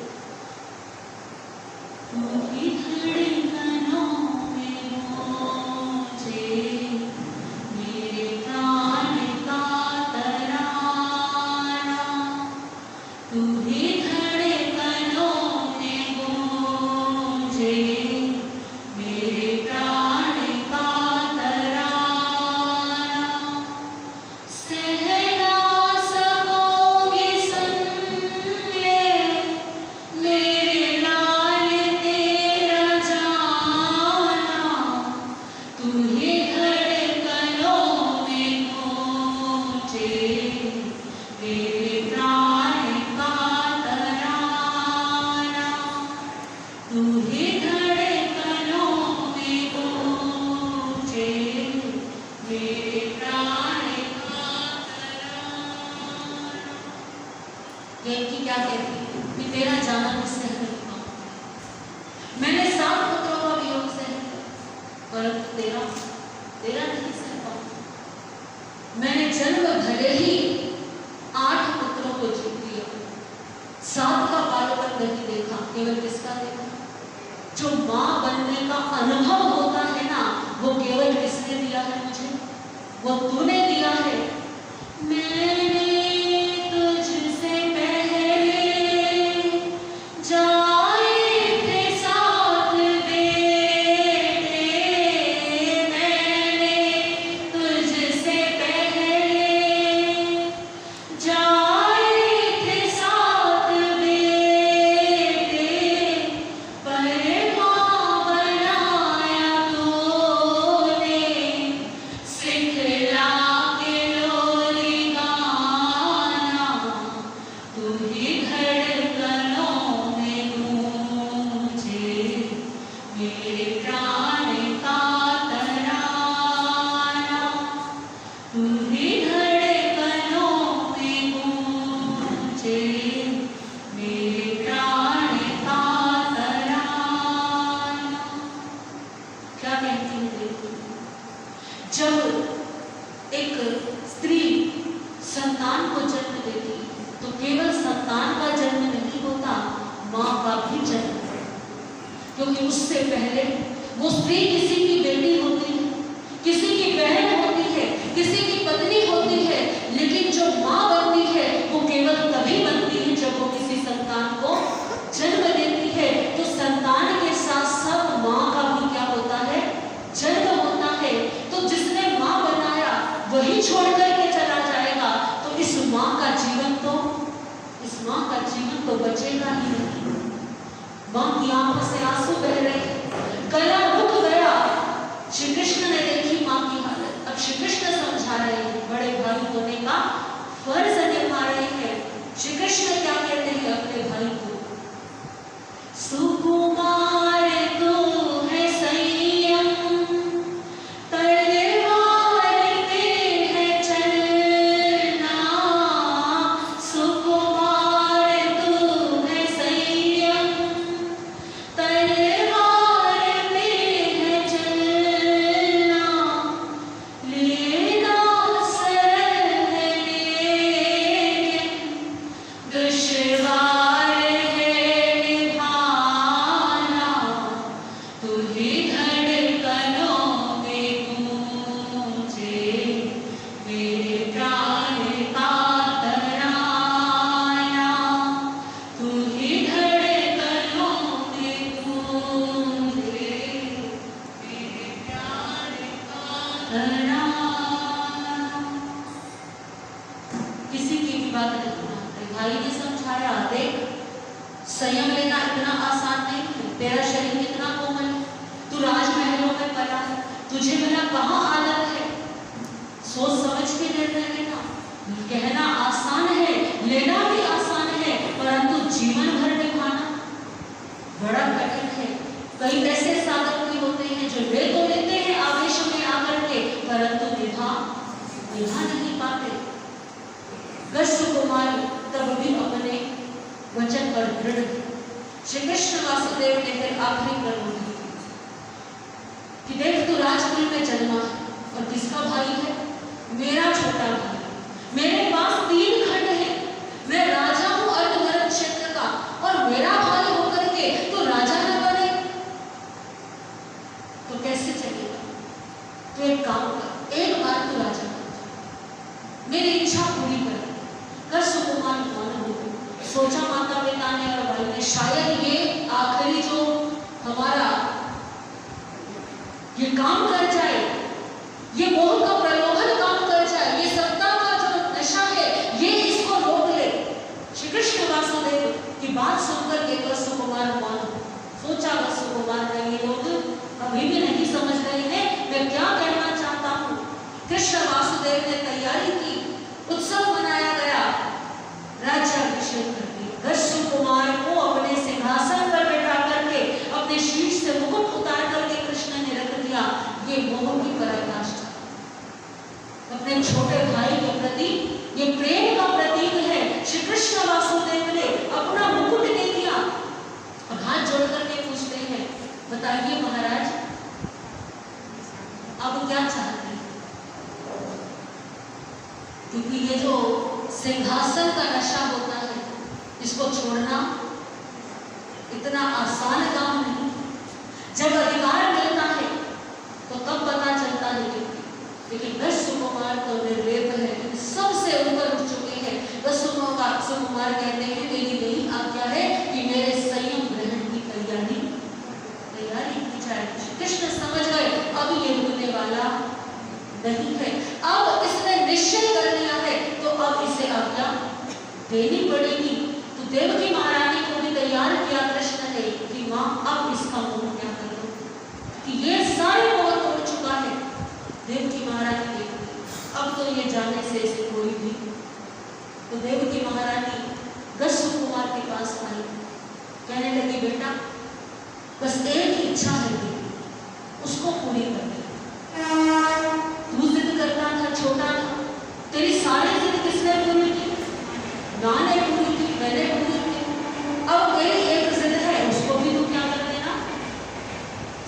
तुम्ही धड़कनों में मुझे मेरे प्राण का तराना, तुम्ही धड़कनों में मुझे मेरे प्राण का तराना, सहना सकोगे संगे मेरे लाल तेरा जाना, तुम्ही धड़कनों में मुझे मेरे प्राण का तराना, तुम्ही धड़कनों में मुझे मेरे प्राण का तराना। देवकी क्या कहती है कि तेरा जाना मैं सह नहीं पाऊंगी। मैंने 7 पुत्रों का वियोग सह लिया, परंतु तेरा नहीं सह पाऊंगी। मैंने जन्म भले ही 8 पुत्रों को जीत लिया, 7 का बालपन नहीं देखा। केवल किसका देखा? जो मां बनने का अनुभव होता है ना, वो केवल किसने दिया है मुझे? वो तूने दिया है। मैंने तुझसे पहले जाए थे 7 बेटे, मैंने तुझसे पहले जाए थे 7 बेटे, पर मां बनाया तूने, सिखला के लोरी गाना, तुम्ही धड़कनों में मुझे मेरे प्राण का तराना, तुम्ही धड़कनों में मुझे मेरे प्राण का तराना। क्या कहती है देवकी? जब एक स्त्री संतान को जन्म देती है, तो केवल संतान का जन्म नहीं होता, मां का भी जन्म है। क्योंकि उससे पहले वो स्त्री किसी की बेटी होती है, किसी की बहन होती है, किसी की पत्नी होती है, लेकिन जो मां बनती है वो केवल तभी बनती है जब वो किसी संतान को जन्म देती है। तो संतान के साथ साथ मां का भी क्या होता है? जन्म होता है। तो जिसने मां बनाया वही छोड़ करके चला जाएगा, तो इस मां का जीवन तो बचेगा ही नहीं। मां की आंखों से आंसू बह रहे, गला रुक गया। श्री कृष्ण ने देखी मां की हालत। अब श्री कृष्ण समझा रहे हैं, बड़े भाई होने का फर्ज निभा रहे हैं। श्री कृष्ण क्या कहते हैं अपने भाई को? सुकुमार तू है संयम, तलवार पे है चलना, सुकुमार तू है संयम, तलवार पे है चलना, लेना सरल है लेकिन दुश्वार है निभाना, तुम्ही धड़कनों में मुझे मेरे प्राण का तराना, तुम्ही धड़कनों में मुझे मेरे प्राण का तराना। किसी की भी बात नहीं मानते। भाई ने समझाया, देख संयम लेना इतना आसान नहीं है, तेरा शरीर कितना कोमल है, तू राजमहलों में पला है, तुझे मेरा कहाँ आदत है, सोच समझ के निर्णय लेना। कहना आसान है, लेना भी आसान है, परंतु जीवन भर निभाना बड़ा कठिन है। कई ऐसे साधक भी होते हैं जो ले तो लेते हैं आवेश में आकर के, परंतु निभा नहीं पाते। वासुदेव ने फिर आखिरी प्रलोभन कि देख तू राजकुल में जन्मा है और किसका भाई है? मेरा छोटा भाई। मेरे पास 3 खंड है, मैं राजा हूं अर्धभरत क्षेत्र का, और मेरा भाई होकर के तो राजा न बने तो कैसे चलेगा? तो एक काम कर, एक बार तू राजा बन, मेरी इच्छा पूरी कर सुकुमार कौन हो। सोचा माता पिता ने और भाई ने, शायद ये आखिरी जो हमारा ये काम कर जाए, ये मोह का प्रलोभन काम कर जाए, ये सत्ता का जो नशा है ये इसको रोक ले। श्री कृष्ण वासुदेव की बात सुनकर के कर सुकुमार कौन हो। सोचा कर सुकुमार ने, ये लोग कभी भी नहीं समझ रहे हैं मैं क्या कहना चाहता हूँ। कृष्ण वासुदेव ने तैयारी की, उत्सव मनाया गया, राज्याभिषेक कर दिया। सुकुमार को अपने सिंहासन पर बैठा करके अपने शीश से मुकुट उतार करके कृष्ण ने रख दिया। ये मोह की पराकाष्ठा, अपने छोटे भाई के प्रति ये प्रेम का प्रतीक है। श्री कृष्ण वासुदेव ने अपना मुकुट दे दिया और हाथ जोड़ करके पूछते हैं, बताइए महाराज अब क्या चाहते हैं? क्योंकि ये जो सिंहासन का नशा होता है इसको छोड़ना इतना आसान काम नहीं। जब अधिकार मिलता है तो तब पता चलता है लेकिन दस सुकुमार तो निर्लेप है, सबसे ऊपर उठ चुके हैं। दस सुकुमार कहते हैं मेरी यही आज्ञा है कि मेरे संयम ग्रहण की तैयारी की जाए। कृष्ण समझ गए अब ये रुकने वाला नहीं है, अब इसने निश्चय कर लिया है तो अब इसे आज्ञा देनी पड़ेगी। तो देवकी महारानी को भी तैयार किया कृष्ण ने कि मां अब इसका मोह क्या कर दो कि ये सारे मोह तोड़ चुका है। देवकी महारानी देखती अब तो ये जाने से इसे कोई भी। तो देवकी महारानी दस सुकुमार के पास आई, कहने लगी बेटा बस एक ही इच्छा है उसको पूरी कर दे। तू जिद करता था, छोटा था, तेरी सारी जिद किसने पूरी की? मां ने पूरी की, मैंने पूरी की। अब मेरी एक जिद है उसको भी तू क्या कर देना।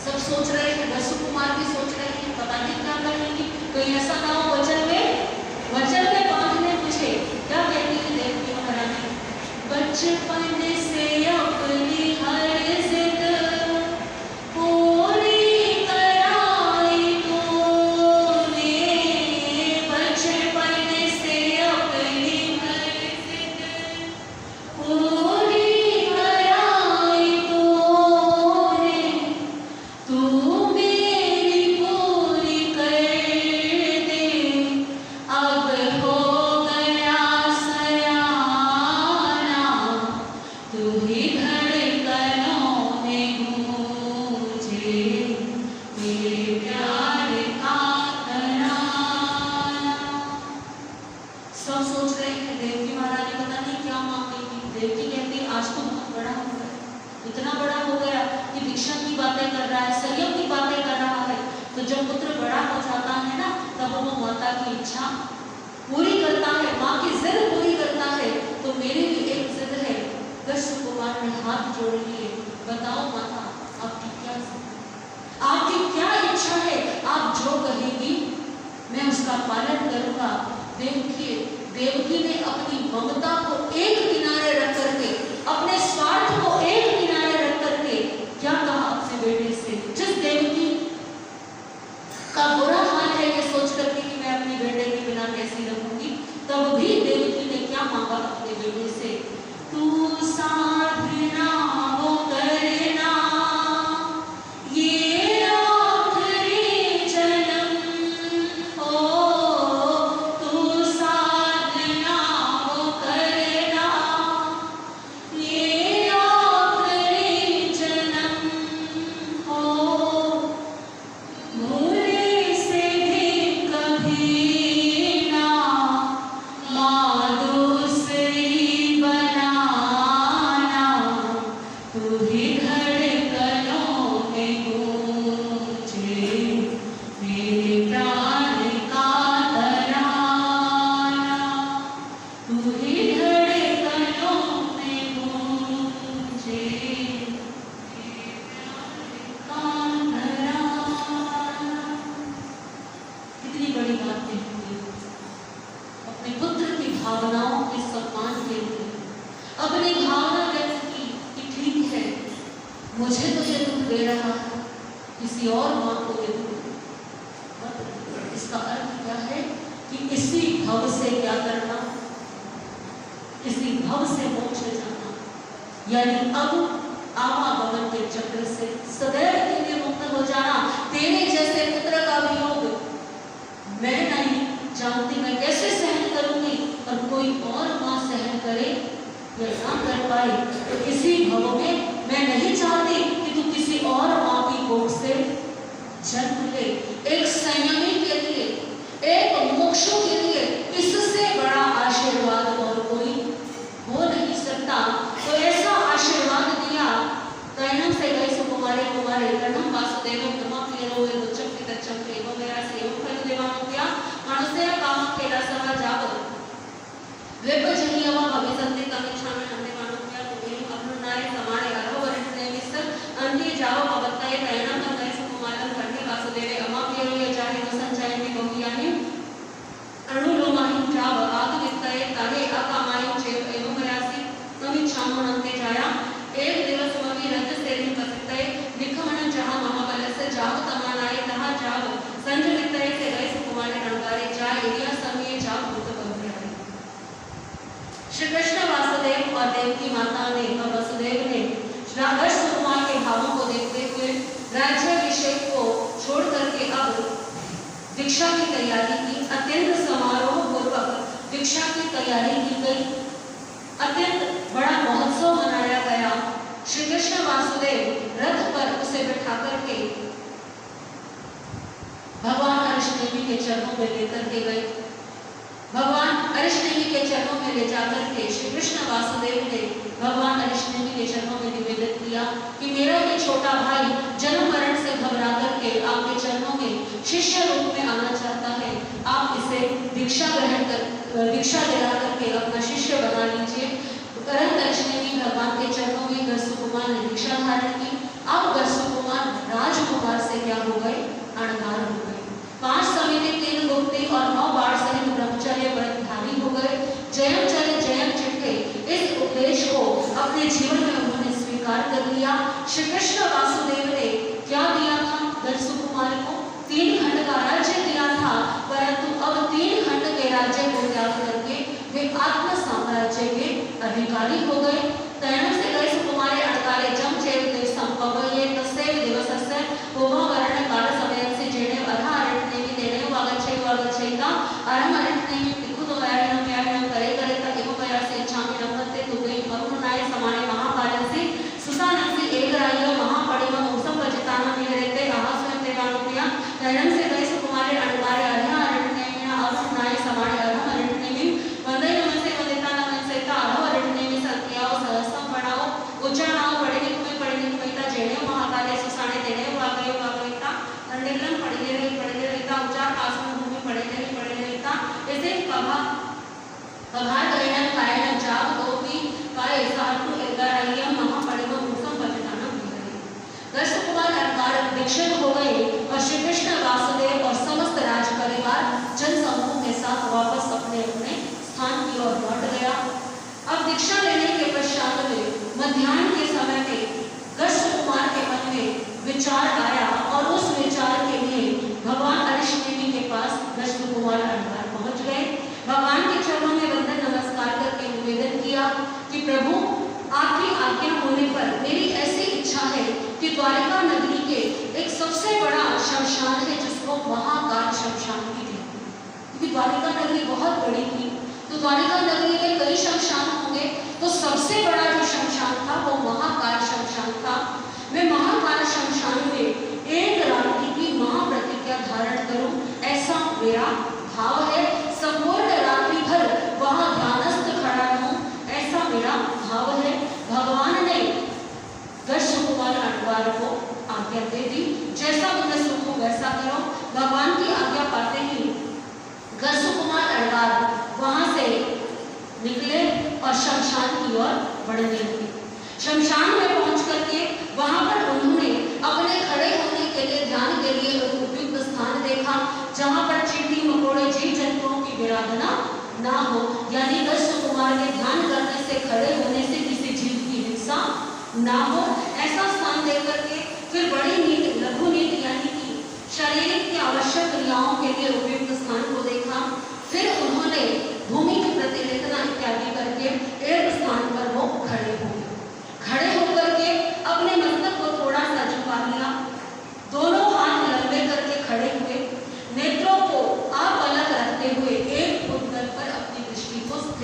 सब सोच रहे हैं, दस कुमार भी सोच रहे हैं पता नहीं क्या करेंगी, कहीं ऐसा ना हो वचन में बांधने मुझे। क्या कहती है देवकी महारानी, बचपन से अपनी हर जिद देवकी ने अपनी ममता को एक किनारे रख करके, अपने स्वार्थ को एक किनारे रख करके क्या कहा अपने बेटे से। जिस देवकी का बुरा हाल है ये सोच करके कि मैं अपने बेटे के बिना कैसी रहूंगी, तब भी देवकी ने क्या मांगा अपने बेटे से, तू साधना हो करना ये आखिरी जन्म हो, तू साधना हो करना ये आखिरी जन्म हो, भूले से भी कभी ना माँ दूसरी बनाना, किसी और माँ को दे दूँ। इसका अर्थ क्या है कि इसी भव से क्या करना, इसी भव से मोक्ष जाना, यानी अब आवागमन के चक्र से सदैव के लिए मुक्त हो जाना। तेरे जैसे पुत्र का वियोग मैं नहीं जानती, मैं कैसे सहन करूंगी, और कोई और माँ सहन करे या ना कर पाए, तो इसी भव में मैं नहीं चाहती कि तू किसी और माँ की कोख से जन्म ले। एक संयमी के लिए, एक मोक्षों के लिए इससे बड़ा आशीर्वाद और कोई हो नहीं सकता। तो ऐसा आशीर्वाद दिया कर्णम से गए सुकुमारे कुमारे कर्णम वासुदेव ब्रह्मप्रियो उच्चक्ति तच्चक्ति एवं मेरा से एवं फल देवानुक्या मनुष्य काम केला सभा जाव वेपजनीयवा भविसंति तमिच्छामि नंदे मानुक्या तुमें अपनुनाय समाने आरो वरणे मिस्तर अंति जाव भवत्ताय कर्णम तम गए सुकुमारम कर्णे वासुदेवे अमाप्रियो जाहि संचयनि बहुयानि अणुलोमाहि जाव आदि वित्तये ताहे अकामाय चेव एवं मेरासी तमिच्छामि नंदे जाया एक दिवस मवी रथ से दिन पसते निखमन जहां महाबल से जाव तमानाए तहां जाव संजलितय से गए सुकुमारे रणगारे जा एरिया समय जाव भूत बंधे। श्री कृष्ण वासुदेव और देवकी माता ने और वसुदेव ने राघव सुकुमार के भावों को देखते हुए राज्याभिषेक को छोड़ करके अब दीक्षा की तैयारी की। अत्यंत समारोह पूर्वक दीक्षा की तैयारी की गई, अत्यंत बड़ा महोत्सव मनाया गया। श्री कृष्ण वासुदेव रथ पर उसे बैठा करके भगवान अरिष्टनेमि के चरणों में लेकर के गए। भगवान अरिष्टनेमि के चरणों में ले जाकर के श्री कृष्ण वासुदेव ने भगवान अरिष्टनेमि के चरणों में निवेदन किया कि मेरा ये छोटा भाई जन्म मरण से घबरा करके आपके चरणों में शिष्य रूप में आना चाहता है, आप इसे दीक्षा ग्रहण कर दीक्षा दिला करके अपना शिष्य बना लीजिए। तुरंत अरिष्टनेमि भगवान के चरणों में गरसुकुमार ने दीक्षा धारण की। अब गरसुकुमार राजकुमार से क्या हो गए, अणगार हो गए। 5 समिति 3 गुप्ती और 9 बाढ़ सहित ब्रह्मचर्य व्रतधारी हो गए। जयम चले जयम चिट्ठे इस उपदेश को अपने जीवन में उन्होंने स्वीकार कर लिया। श्री कृष्ण वासुदेव ने क्या दिया था, गरसुकुमार को 3 खंड का राज्य दिया था, परंतु अब 3 खंड के राज्य को त्याग करके वे आत्म साम्राज्य के अधिकारी हो गए। तैण से गए सुकुमारे अणकारे जम चेव देशम पवये तस्सेव दिवसस्य होमवर्ण काल समयस्य जेने अधा अरण्येमि तेने वागच्छे वागच्छेता अरम अरण्येमि पिकुतो व्यायनम व्यायनम करे करे ता एव पयासे इच्छामि नमस्ते तुगे मरुणाय समाने महाकालस्य सुसानस्य एकरायो महापड़िम उपसंपजितान निहरेते आहास्वयं देवानुप्रिया। तैण से गए सुकुमारे अणकारे अधा अरण्येमि अवसनाय समाने अरम अरण्येमि वंदे नमस्ते वंदिता नमस्ते ता अरम अरण्येमि सत्याओ सहस्रम बनाओ उच्चारणाओ पढ़ने तुम्हें ता जेने महाकाले सुसाने तेने वागयता अंडलन पढ़ने रहता उच्चार आसन भूमि पढ़ने रहता ऐसे पभार गयन कायन जाप गोपी काय साधु एगारायम महापड़िम मुसम बचताना भीगरे। गरसुकुमार अणगार दीक्षित हो गए और श्री कृष्ण वासुदेव और समस्त राज परिवार जन समूह के साथ वापस अपने अपने स्थान की ओर लौट गया। अब दीक्षा लेने के पश्चात में मध्याह्न के समय में गरसुकुमार के मन में विचार आया और उस विचार के लिए भगवान अरिष्टनेमि के पास गरसुकुमार अणगार पहुंच गए। भगवान के चरणों में वंदन नमस्कार करके निवेदन किया कि प्रभु आपकी आज्ञा होने पर मेरी ऐसी इच्छा है कि द्वारिका नगरी के एक सबसे बड़ा शमशान है जिसको महाकाल शमशान भी कहते हैं, क्योंकि द्वारिका नगरी बहुत बड़ी थी। तो द्वारिका नगरी में कई शमशान होंगे, तो सबसे बड़ा जो शमशान था वो महाकाल शमशान था। मैं महाकाल शमशान में एक रात्रि की महाप्रतिज्ञा धारण करूं, ऐसा मेरा भाव है। संपूर्ण रात्रि भर वहां ध्यानस्थ खड़ा रहूं, ऐसा मेरा भाव है। भगवान ने गरसुकुमार अणगार को आज्ञा दे दी, जैसा तुम्हें सुख हो वैसा करो। भगवान की आज्ञा पाते ही गरसुकुमार अणगार वहां से निकले और शमशान की ओर बढ़ने लगे। शमशान में पहुंच करके वहां पर उन्होंने अपने खड़े होने के लिए ध्यान के लिए एक उपयुक्त स्थान देखा, जहां पर चींटी मकोड़े जीव जंतुओं की विराधना ना हो, यानी गरसुकुमार के ध्यान करने से, खड़े होने से किसी जीव की हिंसा ना हो। ऐसा स्थान देख करके फिर बड़ी नींद लघु नींद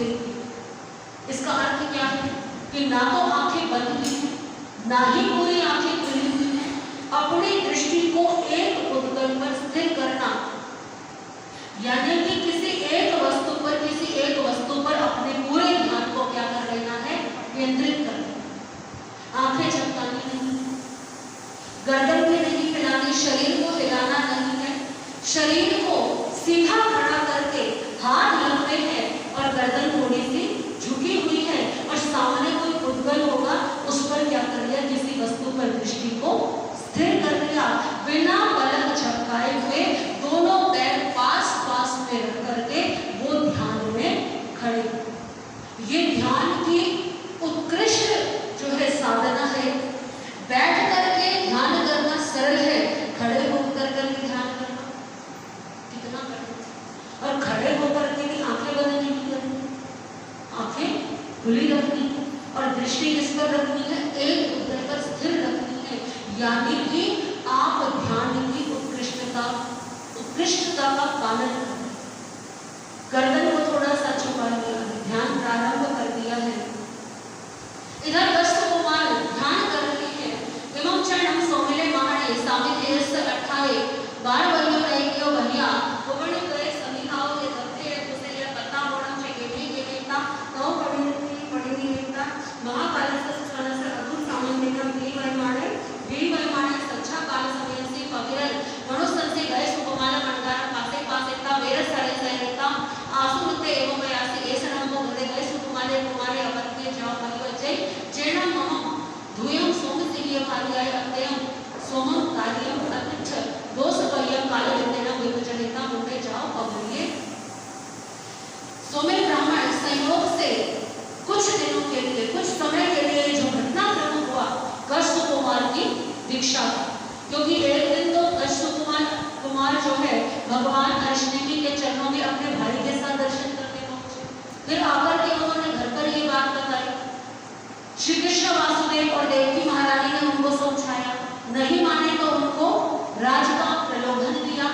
स्थिर की। इसका अर्थ क्या है कि ना तो आंखें बंद हुई हैं, ना ही पूरी आंखें खुली हुई हैं। अपनी दृष्टि को एक उद्गम पर स्थिर करना, यानी कि किसी एक वस्तु पर अपने पूरे ध्यान को क्या कर लेना है, केंद्रित कर लेना। आंखें झपकानी नहीं, गर्दन भी नहीं हिलानी, शरीर को हिलाना नहीं है। शरीर को सीधा खड़ा करके हाथ लंबे हैं और गर्दन थोड़ी सी झुकी हुई है और सामने कोई उद्गल होगा उस पर क्या कर लिया, किसी वस्तु पर दृष्टि को स्थिर कर लिया। बिना पलक झपकाए हुए दोनों पैर पास पास में रख करके वो ध्यान में खड़े। ये ध्यान की उत्कृष्ट जो है साधना है। बैठ करके ध्यान करना सरल है, खड़े होकर करके ध्यान करना कितना कठिन। और खड़े होकर के भी आंखें बंद नहीं करनी, आंखें खुली रखनी है और दृष्टि किस पर रखनी है, एक उद्गम पर स्थिर रखनी है। यानी कि आप ध्यान की उत्कृष्टता का पालन करें। गर्दन को थोड़ा सा छुपा लिया, ध्यान प्रारंभ कर दिया है। इधर दस्त कुमार ध्यान कर रहे हैं। एवं चरणम सौमिले महाणे सामित अठाए बार वर्यो नैक्यो बनिया उपण करे समीहाओ के दत्ते उसे यह पता होना चाहिए कि केता नौ पढ़ी एकता महाकालस्य स्मरणस्य अद्भुत सामन्यकम वी वैमाणे सच्चा काल समय से पविरल मनुष्य से गए सुकुमार मंडार पासे पासे ता वेर सारे सहिता आसुरते एवं प्रयासी ऐसा नमो गदे गए सुकुमारे कुमारे अपत्य जाओ परिवजय जेना मम धुयम सोम सिलिय कार्याय अत्यम सोमम कार्यम अतिच्छ दोष पयम काल विद्यना विभजनिता मुंडे जाओ पवरिए। सोमे ब्राह्मण संयोग से कुछ दिनों के लिए, कुछ समय के लिए जो घटनाक्रम हुआ कश्यप कुमार की दीक्षा, क्योंकि एक दिन तो कश्यप कुमार जो है भगवान अश्विनी के चरणों में अपने भाई के साथ दर्शन करने पहुंचे। फिर आकर के उन्होंने घर पर ये बात बताई। श्री कृष्ण वासुदेव और देवकी महारानी ने उनको समझाया, नहीं माने तो उनको राज का प्रलोभन दिया।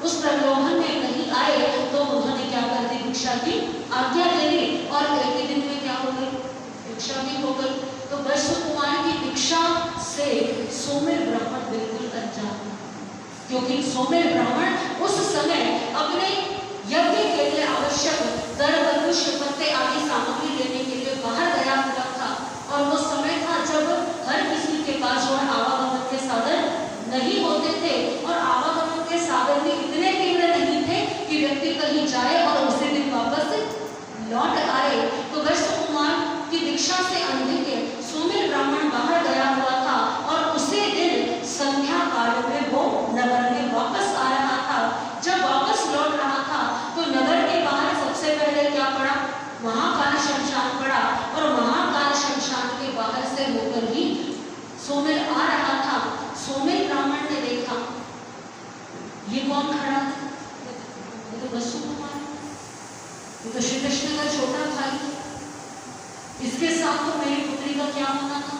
उस प्रलोभन में नहीं आए तो उन्होंने क्या कर दी, दीक्षा की आज्ञा दे दी और एक ही दिन में क्या हो गई, दीक्षा भी हो गई। तो कश्यप कुमार की दीक्षा से सोमेर ब्राह्मण बिल्कुल अनजान, क्योंकि सोमेर ब्राह्मण उस समय अपने यज्ञ के लिए आवश्यक दर्भ पुष्प पत्ते आदि सामग्री लेने के लिए बाहर गया हुआ था। और वो समय था जब हर किसी के पास जो आवागमन के साधन नहीं होते थे और आवागमन के साधन भी इतने तीव्र नहीं थे कि व्यक्ति कहीं जाए और उसी दिन वापस लौट आए। तो कश्यप कुमार की दीक्षा से अनभिज्ञ सोमेर ब्राह्मण बाहर गया हुआ था और उसी दिन संध्या काल में वो नगर में वापस आ रहा था। जब वापस लौट रहा था तो नगर के बाहर सबसे पहले क्या पड़ा, महाकाल शमशान पड़ा और महाकाल शमशान के बाहर से होकर ही सोमेर आ रहा था। सोमेर ब्राह्मण ने देखा ये कौन खड़ा है, ये तो कश्यप कुमार, ये तो श्री कृष्ण का छोटा भाई, इसके साथ तो मेरी पुत्री का क्या होना था,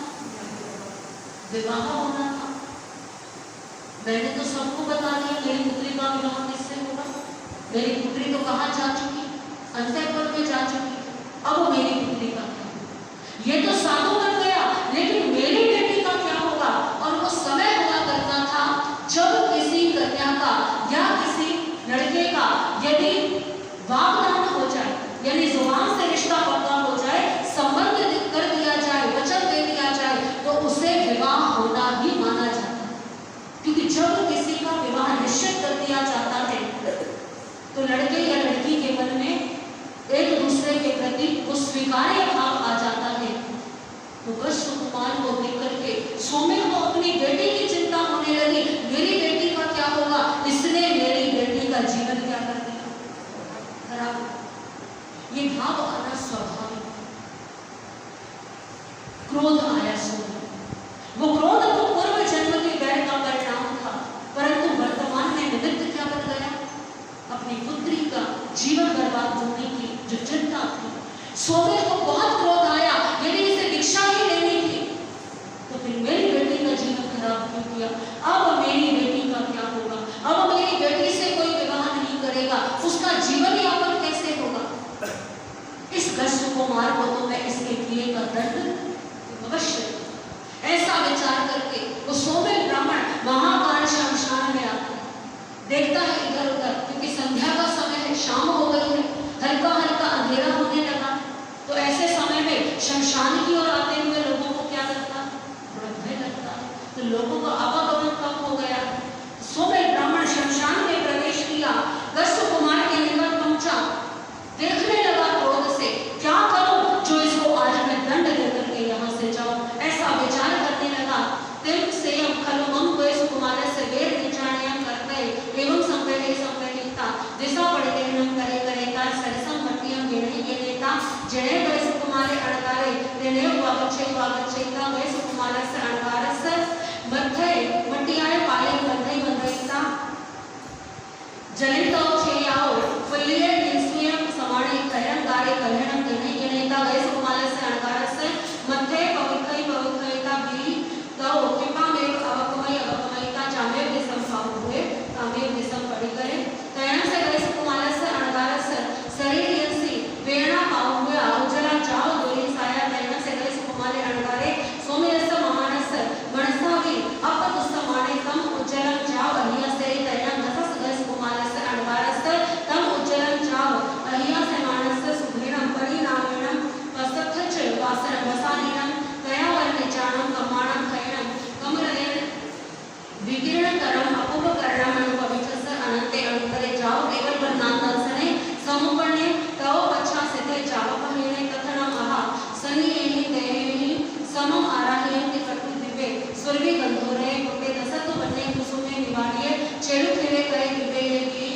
विवाह होना था। मैंने तो सबको बता दिया मेरी पुत्री का विवाह किससे होगा, मेरी पुत्री तो कहाँ जा चुकी, अंतःपुर में जा चुकी, अब मेरी पुत्री का क्या होगा। ये तो साधु बन गया, लेकिन मेरी बेटी का क्या होगा। और वो समय हुआ करता था जब किसी कन्या का या किसी लड़के का यदि वाग्दान हो जाए, यानी जुबान से रिश्ता पक्का हो जाए, संबंध कर दिया जाए, वचन दे दिया जाए, तो उसे विवाह होना ही माना जाता है। क्योंकि जब किसी का विवाह निश्चित कर दिया जाता है तो लड़के या लड़की के मन में एक दूसरे के प्रति वो स्वीकार्य भाव आ जाता है। तो कश्यप कुमार को देख करके सोमेर को अपनी बेटी की चिंता होने लगी, मेरी बेटी का क्या होगा, इसने मेरी बेटी का जीवन क्या कर दिया, खराब। ये भाव आना स्वाभाविक। क्रोध आया सोमेर, वो क्रोध तो पूर्व जन्म के वैर का परिणाम था, परंतु वर्तमान में निमित्त क्या बन गया, अपनी पुत्री का जीवन बर्बाद होने की जो चिंता थी। सोमेर को बहुत क्रोध आया, यदि इसे दीक्षा ही लेनी थी तो फिर मेरी बेटी का जीवन खराब क्यों किया, अब मेरी बेटी का क्या होगा, अब मेरी बेटी से कोई विवाह नहीं करेगा, उसका जीवन यापन कैसे होगा। इस शमशान की ओर आते हुए लोगों को क्या लगता, थोड़ा भय लगता है। तो लोगों का आवागमन कम हो गया। सोमे ब्राह्मण शमशान में प्रवेश किया, वैश्य कुमार के निकट पहुंचा, देखने लगा क्रोध से, क्या करूं जो इसको आज मैं दंड देकर के यहाँ से जाऊं, ऐसा विचार करने लगा। तेम सेयम खलुमं वैश्य कुमार से वेर विचारणीयं करते एवं संवेदे संवेदिता दिशा पड़ेनम करे करेगा सरसम मटियं गेणे गेणेता जने वैश्य कुमारे अणकारे तेने वागच्छेता वैश्य कुमार से अणकारस मध्य मटियाय पाले बंधई बंधईता जनितो छेयाओ फलिये निस्वयं समाणे करण गारे कल्याणं गेणे गेणेता वैश्य कुमार से अणकारस मध्य पवित्रता भी तो कृपा में अवकमयता जामे दिसम पाहुए कामे दिसम पड़ी करे तयन से वैश्य कुमार से अणकारस शरीर यंसी वेणा पाहुए आउजला जाओ दोरी साया तयन से वैश्य कुमार अणकारे सोमेरस महानस मनसावी अपतुस्तमाने तम उज्जलम जाओ अहिया से तयन नसस वैश्य कुमार से अणकारस तम उज्जलम जाओ अहिया से मानस सुभीणम परिणामेणम पसथच वासन वसानीनम तया वर्ण जानम कमाणम खयणम कमरदेन विकीर्णकरम अपूर्वकरणम अनुपविचस अनंते अणुतरे जाओ केवल वर्णांतसने समुपन्ने तव पच्छा सिते जावपहेणे कथनम आहा सन्नियेहि देहि समम आराह्यन्ति कटु दिवे सुरभि गंधोरे पुटे दसतु बन्ने कुसुमे निवार्ये चेरु खेरे करे दिवे ये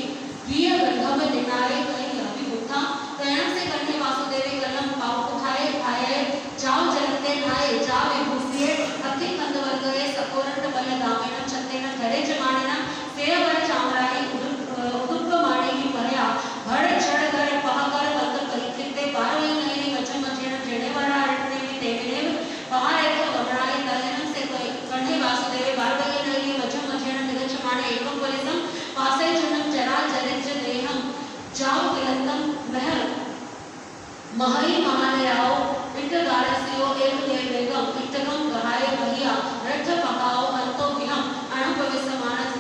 वीय गंधव निनाये कहीं अभिमुखा तयन से करने वासुदेवी कलम पाव उठाए आए जाओ जलते नाए जाओ भूसिए अति कंदवर गए सकोरट बल दामेन छतेन घरे जमानेना सेवर चामराई उदुप माणे की परया भड़ छड़ कर पहाकर बंद परिकृते पारवे नहीं वचन मचेन जेने वरा अटने में देविने पहार एक वमराई तयन से करने वासुदेवी बारवे नहीं वचन मचेन निगच माणे एकम परिसम पासे जन्म जरा जरिज देहम जाओ किलंतम महल महई महालयाओ इट गारसियो एव देव वेगम इटगम गहाय भैया रथ पकाओ अंतो विहम अणुपविस मानस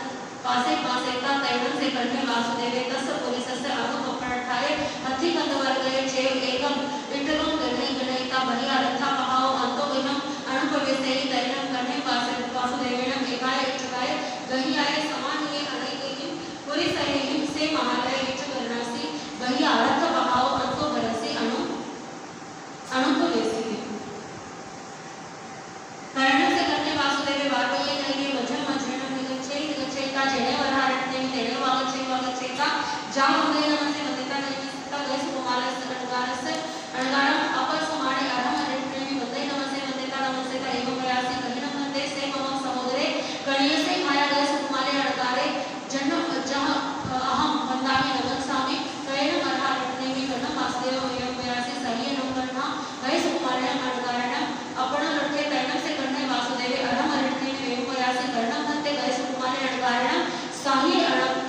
पासे पासे का तैवन से करने वासुदेवे दस पुलिस से अनु पकड़ ठाए हथी कंदवर गए छेव एकम इटगम गणई गणईता भैया रथ पकाओ अंतो विहम अणुपविस ही तैवन करने वासुदेवेन एकाय इचकाय गहियाय समानिये अनैकेहि पुलिस अहिम से महालय इच करनासी भैया रथ पकाओ अंतो भरसी अणुपविसी कर्ण से करने वासुदेवे बारवये नहीं वचन मचेन निगच्छेता जेने वरारण्ये तेने वागच्छेता जाम उदय नमसे वदिता नमस्ता गैस कुमारस अणगारस अणगारम अपर समाणे आरम अरण्ये वदय नमसे वदिता नमस्ता एवं प्रयासी कहिन मंदे से मम सहोदरे कणिय से खाया गैस कुमारे अणगारे जन्म जह अहम वंदामि नमस्सामि तयन वरारण्ये कर्ण वासुदेव एवं प्रयासी सहिय नमकर्णा वैश्य कुमार अणगारण अपन लट्ठे तैनम से करने वासुदेवे अरम अरण्ये एवं प्रयासी कर्णम हते वैश्य कुमार अणगारण साही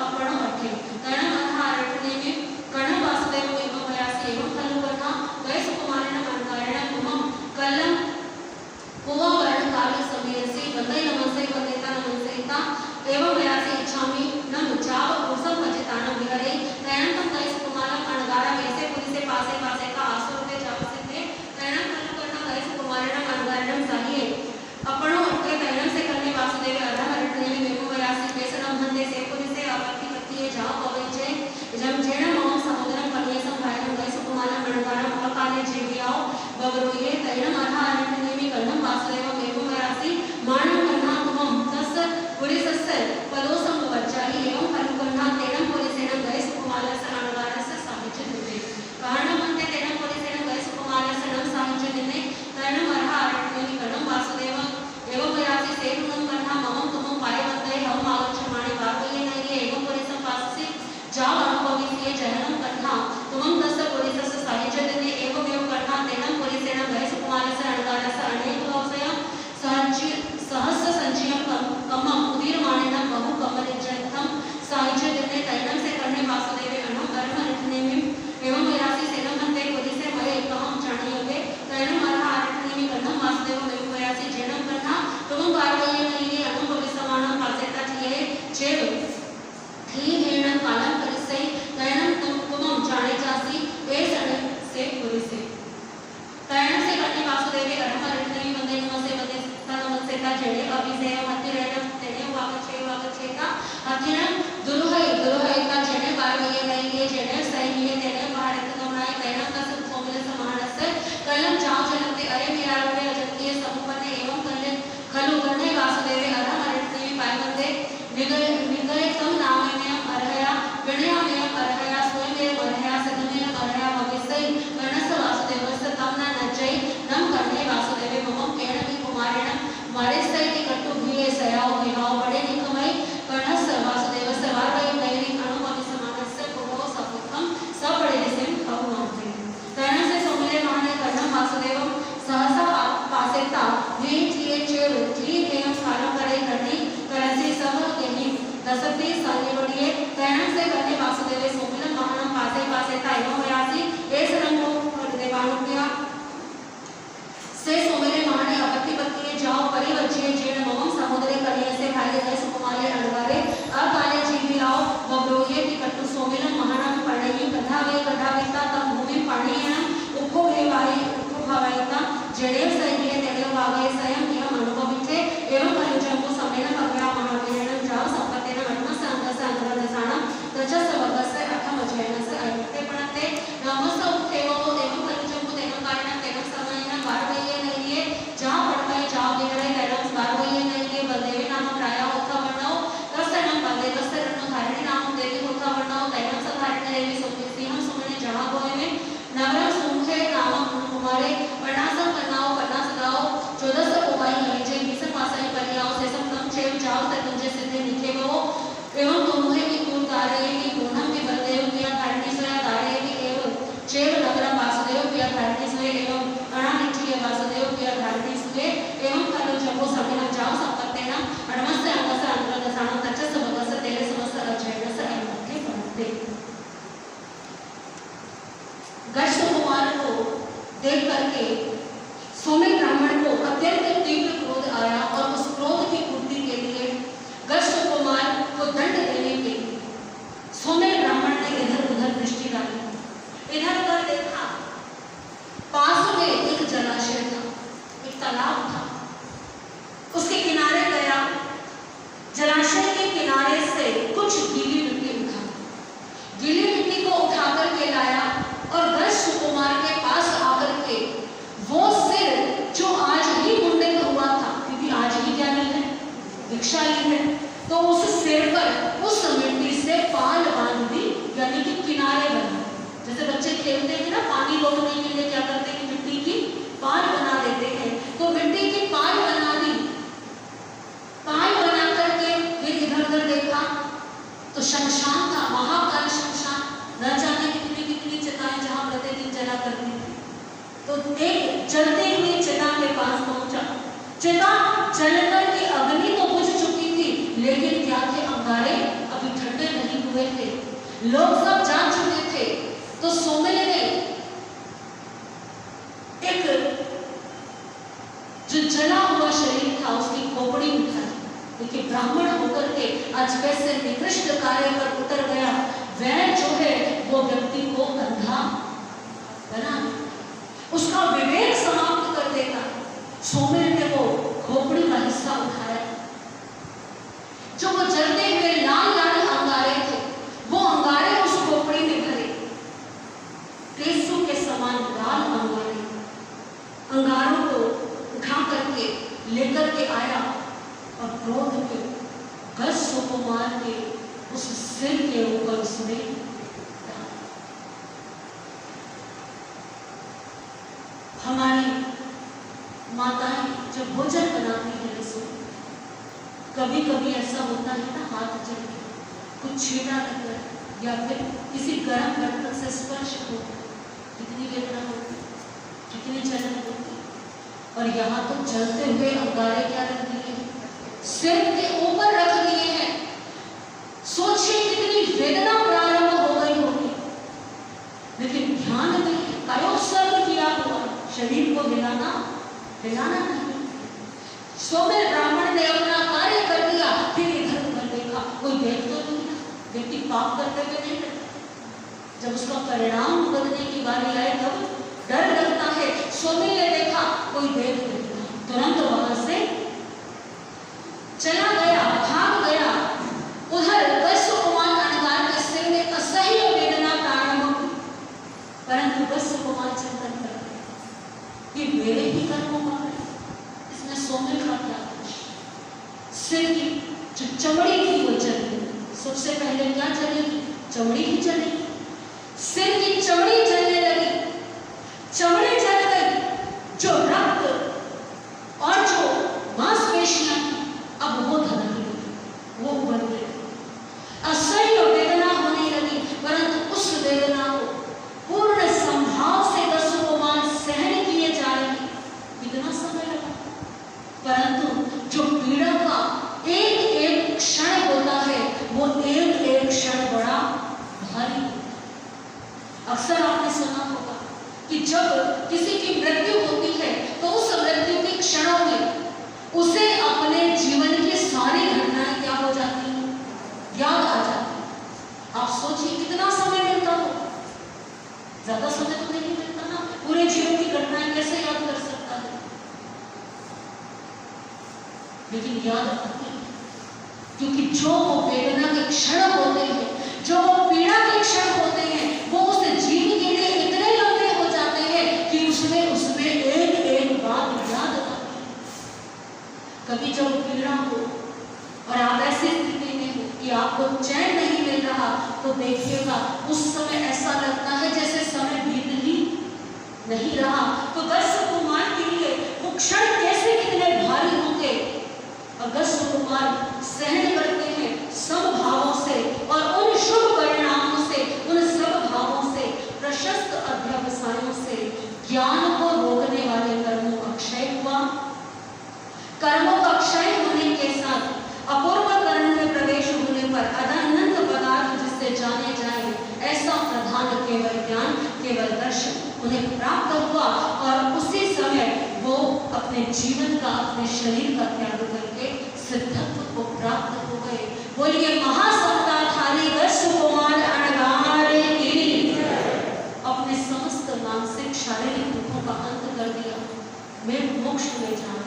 अपन अट्ठे तैनम अनहा अरण्ये में कर्ण वासुदेव एवं प्रयासी एवं खलुकर्णा वैश्य कुमार अणगारण उमम कलम कुवा वर्ण काव्य समीयसी वंदे नमसे वंदेता नमसेता एवं प्रयासी इच्छामि न मुचाव कुसम भजितान विहरे तैनम तम वैश्य कुमार अणगारण ऐसे पुलिस पासे पासे का आसुर के जावसे तैनम खलुकर्णा वैश्य कुमार अणगारण साहिए अपनो अट्ठे तैनम से करने वासुदेव अरम अरण्ये एवं प्रयासी बेसनम हंदे से पुलिस आपत्ति पत्तिये जाओ पवेचे जम जेण मम समुद्रम कन्यसम भायन वैश्य कुमार अणगारण अकाले जेवियाओ बवरोये तैनम अरहा अरण्ये कर्णम वासुदेव एवं प्रयासी मानम कर्णा तुमम तस पुलिसस्य पदोसम वच्चाहि एवं खलुकर्णा तैनम पुलिसेन वैश्य कुमार अणगारस्य साहित्य दिते कारणमन्ते तैनम पुलिसेन वैश्य कुमार नम साहित्य दिने तैनम अरहा अरण्ये कर्णम वासुदेव एवं प्रयासी सेवनं कर्णा मम तुमम पायवत्ते हम आगच्छमाणे बारवये नहीं एवं पुलिसम पाससि जाव अनुभविसिये जहनं कर्णा तुमम तस्य पुलिसस्य साहित्य दिने एवं कर्णा तैनम पुलिसेन वैश्य कुमार अणगारस्य अनेक भवसय सहस्र संचयम कमम उदीरमाणेन बहु कमलिजंतम साहित्य दिने तैनम से करने वासुदेवे अनम अरम अरण्ये एवं प्रयासी सेनम हंते पुलिसे मय कहम जानियोगे तैनम अरहा अरण्ये कर्णम वासुदेव एवं प्रयासी जेनम कर्णा तुम बारवये नहीं अनुभविसमानं पासेता थिये चेव थी हेणं कालं परिसै तैनम तुमम जाने जासी वासुदेवे अरहमरिणी वंदे नमस्ते वंदे नमस्ते का जेडे अभिषेक हतिरेण तेने वागचेता हतिरन दुरुहै का जेने बारवये नहीं जेने सही है तेने भारत गमनाय तेने का सब सोमिल समानस्य कलम जाओ चलते अरे मेरा रूपे अजंतीय समुपन्न एवं कल्य खलु गणे वासुदेवे अरहमरिणी पायवंदे निगय तम नामयम अर्हया विनयमयम अर्हया स्वयं अर्हया सदमेव अर्हया भविष्य गणस वासुदेवस्य तम न नजय नम कर्णे वासुदेवे मम केण वि कुमारेण मारे सहित कटु भीले सयाओ विवाह बड़े निकमय गणस वासुदेवस्य वारवय नैरि अणुमति समानस्य पुरो सपुत्रम सबड़ेसिम भवन्ति तेन से सोमले महाने कर्ण वासुदेवम सहसा पासेता वीचिये चेव जीकेयम कालम करे करणी करसी सब केहि दसती सालेवडिये तेन से करणे वासुदेवे सोमले महान पासेता एवं व्यासी एस रंगो देवानुज्ञा से सोमले महाने अपत्ति पत्नी जाओ परिवज्ये जेण मम समुद्रे कलिय से भाले गए सुकुमारे अणवारे अकाले जीवी आओ बब्रोये की कट्टु सोमले महानम पढ़ई कथाविता तम भूमि पाणीयन उपभवायिता जेडेव सैन्य तेडेव वागय स्वयं यम अनुभविते एवं कलिजंबु समेन भव्या महावीरेण जाओ संपत्तेन वन्मस अंगस अंग्रदसाणम तचस वगस्य अठम अजयनस अयते पणते नमस उठेवो एवं कलिजंबु तेन कारणं तेन समयन वारवये नहिये जा पड़कय जा बिगड़े तेरम वारवये नहिये बलदेवी नाम प्राया होता वर्णो तस्सनम बलदेवस्य रण धारिणी नाम देवी होता वर्णो तेरम सधारिणी देवी सिंह सुमने जहां गोय में नवरम सुमुखे नाम कुमारे वर्णासम करनाओ करना सदाओ 14 उपाय हरिजे 20 पासाई परियाओ से सप्तम छेव जाओ तनुजे सिद्धि निखे वो एवं तुम्हे की गुण तारे की गुणम के बलदेव किया धारिणी सोया तारे की एवं छेव नगरम वासुदेव किया धारिणी सोए एवं अणानिचय वासुदेव किया धारिणी सोए एवं कलो जंबो समेन जाओ संपत्तेन अणमस्य अंगस अंग्रदसाणम तचस भगस तेरे समस्त अजयनस अयमते बनते गश्त कुमार को देख करके सोमे ब्राह्मण को अत्यंत तीव्र क्रोध आया और उस क्रोध की पूर्ति के लिए गश्त कुमार को दंड देने के लिए सोमे ब्राह्मण ने इधर उधर दृष्टि डाली, इधर उधर देखा। पास में एक जलाशय था, एक तालाब था, उसके किनारे गया। जलाशय के किनारे से कुछ गीली मिट्टी उठा, गीली मिट्टी को उठा करके लाया और गश्त कुमार के पास आकर के वो सिर जो आज ही मुंडित हुआ था, क्योंकि आज ही क्या ली है, दीक्षा ली है, तो उस सिर पर उस मिट्टी से पाल बांध दी, यानी कि किनारे बना। जैसे बच्चे खेलते हैं ना, पानी रोकने के लिए क्या करते हैं, मिट्टी की पाल बना देते हैं, तो मिट्टी की पाल बना दी। पाल बना करके फिर इधर उधर देखा तो शमशान था, महाकाल शमशान, न जाने कितनी चिताएं जहां प्रतिदिन जला करती थी। तो एक जलते हुए चिता के पास पहुंचा। चिता जलकर की अग्नि तो बुझ चुकी थी, लेकिन क्या थे, अंगारे अभी ठंडे नहीं हुए थे, लोग सब जान चुके थे। तो सोमेले ने एक जो जला हुआ शरीर था उसकी खोपड़ी उठाई। देखिए, ब्राह्मण होकर के आज कैसे निकृष्ट कार्य पर उतर गया, वह जो है वो व्यक्ति को अंधा बना, उसका विवेक समाप्त कर देगा। सोमेल ने वो खोपड़ी का हिस्सा उठाया, जो वो जलते हुए लाल लाल अंगारे थे, वो अंगारे उस खोपड़ी में भरे, केसू के समान लाल अंगारे। अंगारों को उठा करके लेकर के आया और क्रोध के गश्त कुमार के उस सिर के ऊपर उसने हमारी माताएं जब भोजन बनाती है, कभी कभी ऐसा होता है ना, हाथ जल के कुछ छीना लगता या फिर किसी गर्म बर्तन से स्पर्श हो, कितनी वेदना होती, कितनी जलन होती। और यहाँ तो जलते हुए अंगारे क्या रख दिए, सिर के ऊपर रख दिए हैं। सोचिए कितनी वेदना प्रारंभ हो गई होगी, लेकिन ध्यान में कायोत्सर्ग किया हुआ शरीर को हिलाना नहीं। सोमेल ब्राह्मण ने अपना कार्य कर दिया, फिर इधर उधर देखा, कोई देख तो नहीं था। व्यक्ति पाप करते हुए नहीं रहता, जब उसका परिणाम भुगतने की बारी आए तब डर लगता है। स्वामी ने देखा कोई देख नहीं, तुरंत वहां से चला गया, भाग गया। उधर वैश्य कुमार अनगार के सिर में असह्य वेदना प्रारंभ हुई, परंतु वैश्य कुमार चिंतन कर रहे ये मेरे ही कर्मों का है, इसमें स्वामी का क्या दोष। सिर की जो चमड़ी थी वो जली, सबसे पहले क्या जलेगी, चमड़ी ही जलेगी। सिर की चमड़ी जलने लगी, चमड़ी जल गई, जो रक्त और जो मांसपेशियां अब वो धधकने लगी, वो उबल गई, असह्य वेदना होने लगी। परंतु उस वेदना को पूर्ण संभाव से दस्यु कुमार सहन किए जा रहे हैं। कितना समय लगा, परंतु जो पीड़ा का एक एक क्षण होता है वो एक एक क्षण बड़ा भारी। अक्सर आपने सुना होगा कि जब किसी की मृत्यु होती है तो उस मृत्यु के क्षणों में उसे अपने जीवन की सारी घटनाएं क्या हो जाती हैं, याद आ जाती हैं। आप सोचिए कितना समय मिलता हो, ज्यादा समय तो नहीं मिलता ना, पूरे जीवन की घटनाएं कैसे याद कर सकता है, लेकिन याद आती है। क्योंकि जो वो वेदना के क्षण होते हैं, जो वो पीड़ा के क्षण होते हैं, वो उस जीव के लिए इतने लंबे हो जाते हैं कि उसमें एक एक बात याद आती है। कभी जब पीड़ा हो और आप ऐसी स्थिति में हो कि आपको चैन नहीं मिल रहा, तो देखिएगा उस समय ऐसा लगता है जैसे समय बीत ही नहीं रहा। तो दस्यु कुमार के लिए वो क्षण कैसे कितने भारी होंगे। दस्यु कुमार सहन करते हैं सब भावों से और उन शुभ परिणामों से, उन सब भावों से, प्रशस्त अध्यवसायों से ज्ञान को रोकने वाले कर्मों का क्षय हुआ। कर्मों का क्षय होने के साथ अपूर्व कर्म में प्रवेश होने पर अनंत पदार्थ जिससे जाने जाए ऐसा प्रधान केवल ज्ञान, केवल दर्शन उन्हें प्राप्त हुआ और उसी समय वो अपने जीवन का, अपने शरीर का त्याग करके सिद्धत्व को प्राप्त हो गए। बोलिए महासत्ताधारी दस्यु कुमार अनगार की। अपने समस्त मानसिक शारीरिक दुखों का अंत कर दिया, मैं मोक्ष में जाना।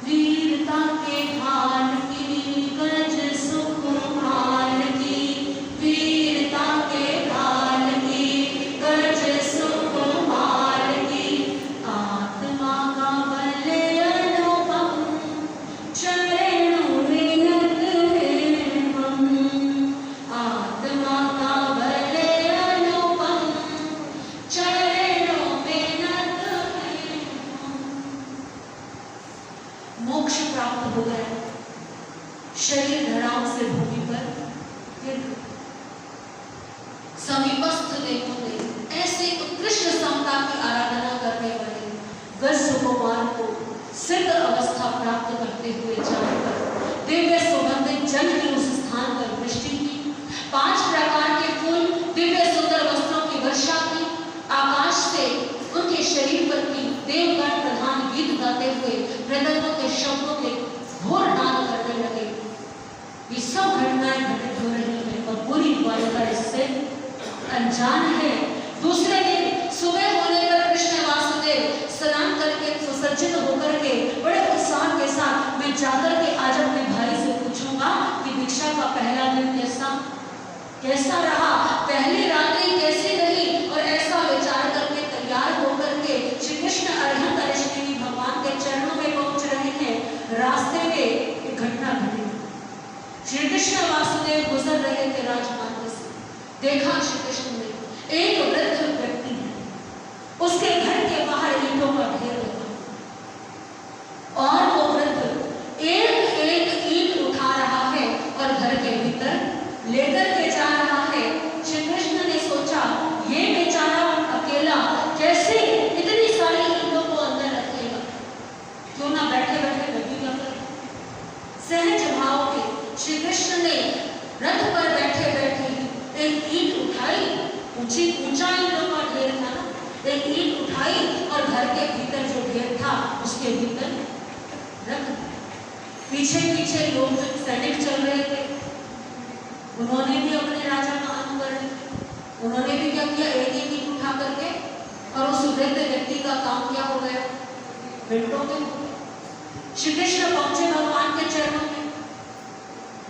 वीरता के भान की गज सुख मान की, वीरता के भान की गज सुख मान की, आत्मा का बल अनुपम चरणों में नत है हम, आत्मा का बल अनुपम चरणों में नत है हम। मोक्ष प्राप्त हो गया, शरीर धड़ाम से भूमि पर गिर गया। समीपस्थ देवों ने ऐसे उत्कृष्ट समता की आराधना करने वाले दस्यु कुमार को सिद्ध अवस्था प्राप्त करते हुए जानकर दिव्य सुगंधित जल की उस स्थान पर वृष्टि की, 5 प्रकार के फूल, दिव्य सुंदर वस्त्रों की वर्षा की, आकाश से उनके शरीर पर की देवगण प्रधान गीत गाते हुए मृदंगों के शब्दों के घोर नाद करने लगे। ये सब घटनाएं घटित हो रही है और पूरी बालिका इससे अनजान है। दूसरे दिन सुबह होने पर कृष्ण वासुदेव स्नान करके सुसज्जित होकर के बड़े उत्साह के साथ मैं जाकर के आज अपने भाई से पूछूंगा कि दीक्षा का पहला दिन कैसा रहा, पहली रात्रि कैसी रही, और ऐसा विचार करके तैयार होकर के श्री कृष्ण अरिहंत अरिष्टेनी भगवान के चरणों में पहुंच रहे हैं। रास्ते में एक घटना घटी। श्री कृष्ण वासुदेव गुजर रहे थे राजमार्ग से, देखा श्री कृष्ण ने एक वृद्ध व्यक्ति है, उसके घर के बाहर ईंटों का ढेर लगा और वो वृद्ध एक एक ईंट उठा रहा है और घर के भीतर लेकर के जा रहा है। श्री कृष्ण ने सोचा ये बेचारा अकेला कैसे इतनी सारी ईंटों को अंदर रखेगा, क्यों ना बैठे बैठे गति कर। सहज भाव के श्री कृष्ण ने रथ पर बैठे बैठे एक ईंट उठाई, ऊंचा ईंटों का ढेर था ना, एक ईंट उठाई और घर के भीतर जो ढेर था उसके भीतर रख। पीछे पीछे लोग सैनिक चल रहे थे, उन्होंने भी अपने राजा का अनुकरण किया। उन्होंने भी क्या किया, एक एक ईंट उठा करके मिनटों में श्री कृष्ण पहुंचे भगवान के चरणों में,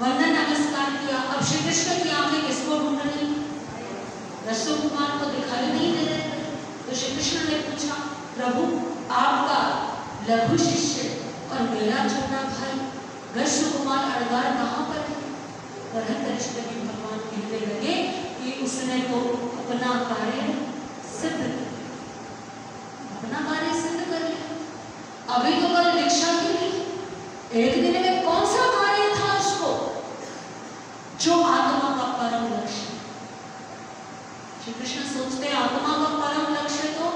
वंदन नमस्कार किया। अब श्री कृष्ण की आंखें किसको ढूंढ रही? रसो कुमार को दिखाई नहीं दे रहे। तो श्री कृष्ण ने पूछा, प्रभु आपका लघु शिष्य और मेरा छोटा भाई रसो कुमार अड़गार कहाँ पर है? भगवान कहने लगे कि उसने तो अपना कार्य सिद्ध कर लिया, अपना कार्य सिद्ध कर लिया। अभी तो कल दीक्षा की नहीं, एक दिन में कौन सा कार्य था उसको जो आत्मा का परम लक्ष्य। श्री कृष्ण सोचते आत्मा का परम लक्ष्य तो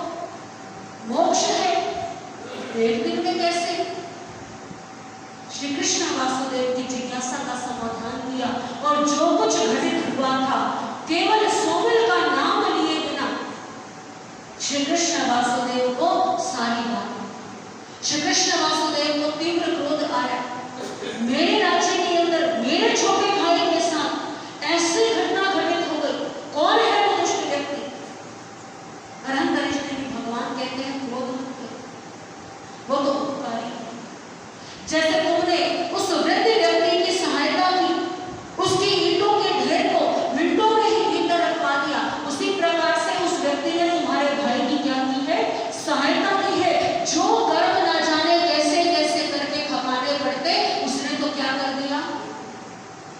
मोक्ष है, एक दिन में कैसे? श्री कृष्ण वासुदेव की जिज्ञासा का समाधान किया और जो कुछ घटित हुआ था केवल सोमिल का नाम लिए बिना श्री कृष्ण वासुदेव को सारी बात। श्री कृष्ण वासुदेव को तीव्र क्रोध आया, मेरे राज्य के अंदर मेरे छोटे भाई के साथ ऐसी घटना घटित हो गई, कौन है वो दुष्ट व्यक्ति? भगवान कहते हैं क्रोध मत करो, वो तो उपकारी है। जैसे तुमने उस वृद्ध व्यक्ति की सहायता की, उसकी ईंटों के ढेर को मिनटों में ही भीतर रखवा दिया, उसी प्रकार से उस व्यक्ति ने तुम्हारे भाई की क्या की है? सहायता की है। जो कर्म ना जाने कैसे कैसे करके खपाने पड़ते, उसने तो क्या कर दिया?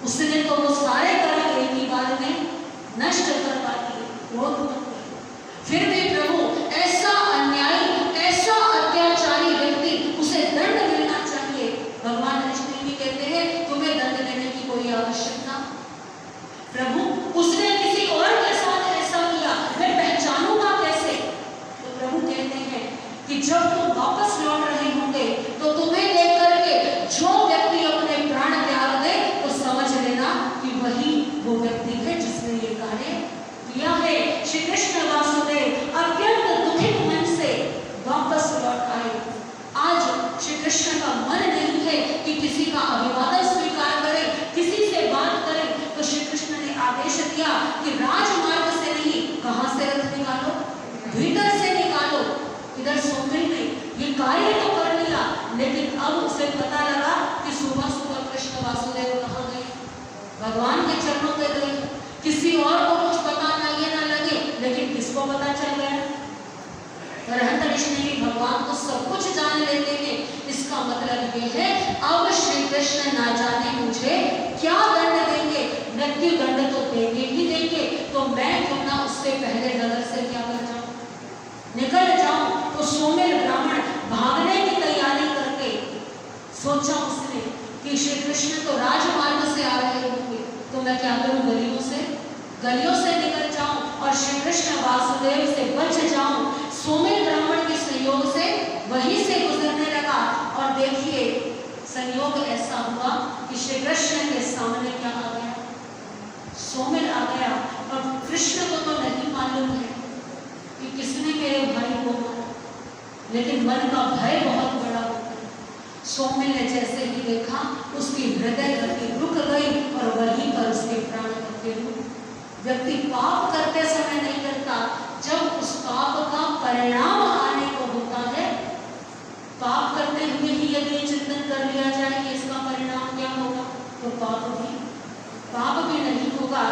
उसने तो वो सारे कर्म एक ही बार में नष्ट करवा दिए। क्रोध मत करो। फिर भी प्रभु ऐसा अन्यायी, ऐसा अत्याचारी व्यक्ति, उसे दंड मिलना चाहिए। भगवान कृष्ण भी कहते हैं तुम्हें दंड देने की कोई आवश्यकता। प्रभु उसने किसी और के साथ ऐसा किया, मैं पहचानूंगा कैसे? तो प्रभु कहते हैं कि जब तुम वापस लौट रहे होंगे तो तुम्हें लेकर के जो व्यक्ति अपने प्राण त्याग दे तो समझ लेना कि वही वो व्यक्ति है जिसने ये कार्य किया है। श्री कृष्ण वासुदेव अत्यंत दुखित मन से वापस लौट आए। आज श्री कृष्ण का मन नहीं है कि किसी का अभिवादन स्वीकार करें, किसी से बात करें, तो श्री कृष्ण ने आदेश दिया कि राजमार्ग से नहीं, कहां से रथ निकालो? भीतर से निकालो। इधर सोमिल ने ये कार्य तो कर लिया, लेकिन अब उसे पता लगा कि सुबह सुबह कृष्ण वासुदेव कहाँ गए? भगवान के चरणों पे गए। किसी और को कुछ पता ना लगे, लेकिन किसको पता चल गया? भी भगवान तो सब कुछ जान लेते हैं। इसका मतलब ये है अब श्री कृष्ण ना जाने मुझे क्या दंड देंगे, मृत्यु दंड तो देंगे ही देंगे, तो मैं क्यों ना उससे पहले नगर से क्या कर जाऊं, निकल जाऊं। तो सोमिल ब्राह्मण भागने की तैयारी करके सोचा उसने कि श्री कृष्ण तो राजमार्ग से आ रहे होंगे, तो मैं क्या करूं, गलियों से निकल जाऊं और श्री कृष्ण वासुदेव से बच जाऊं। सोमिल ब्राह्मण के संयोग से वहीं से गुजरने लगा और देखिए संयोग ऐसा हुआ कि श्री कृष्ण के सामने क्या आ गया, सोमिल आ गया। और कृष्ण को तो नहीं मालूम है कि किसने मेरे भाई को मारा, लेकिन मन का भय बहुत बड़ा होता है। सोमिल ने जैसे ही देखा उसकी हृदय गति रुक गई और वहीं पर उसके प्राण गए। व्यक्ति पाप करते समय नहीं करता, जब उस पाप का परिणाम आने को होता है, पाप करते हुए ही यदि चिंतन कर लिया जाए कि इसका परिणाम क्या होगा, तो पाप भी नहीं होगा।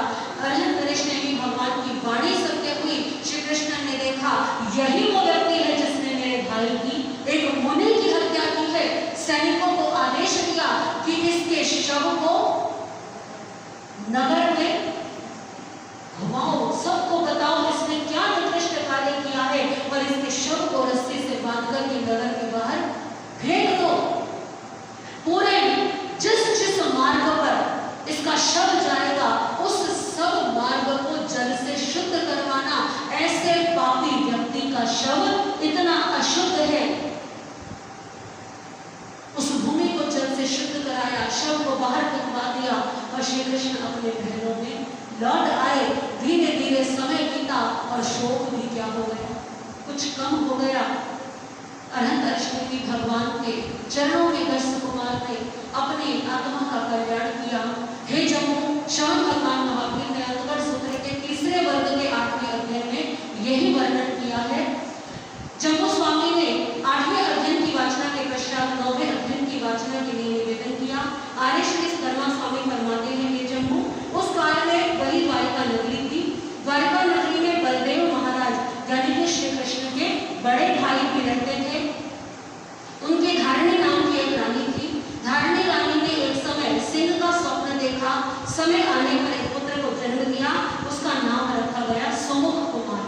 अर्जुन कृष्ण ने भी भगवान की वाणी सत्य हुई। श्री कृष्ण ने देखा यही वो व्यक्ति है जिसने मेरे भाई की, एक मुनि की हत्या की है। सैनिकों को आदेश दिया कि इसके शव को नगर में घुमाओ, सबको बताओ इसने क्या निकृष्ट कार्य किया है और इसके शव को रस्सी से बांधकर के नगर के बाहर फेंक दो। पूरे जिस मार्ग पर इसका शव जाएगा उस सब मार्ग को जल से शुद्ध करवाना। ऐसे पापी व्यक्ति का शव इतना अशुद्ध है, उस भूमि को जल से शुद्ध कराया, शव को बाहर फेंकवा दिया और श्री कृष्ण अपने महलों में लौट आए। धीरे धीरे समय बीता और शोक भी क्या हो गया, कुछ कम हो गया। अनंत अष्टमी भगवान के चरणों में दर्श कुमार ने अपनी आत्मा का कल्याण किया। हे जम्मू, श्रवण भगवान महावीर ने अंतगढ़ सूत्र के तीसरे वर्ग के 8वें अध्याय में यही वर्णन किया है। जम्मू स्वामी ने 8वें अध्ययन की वाचना समय आने पर एक पुत्र को जन्म दिया, उसका नाम रखा गया सुमुख कुमार।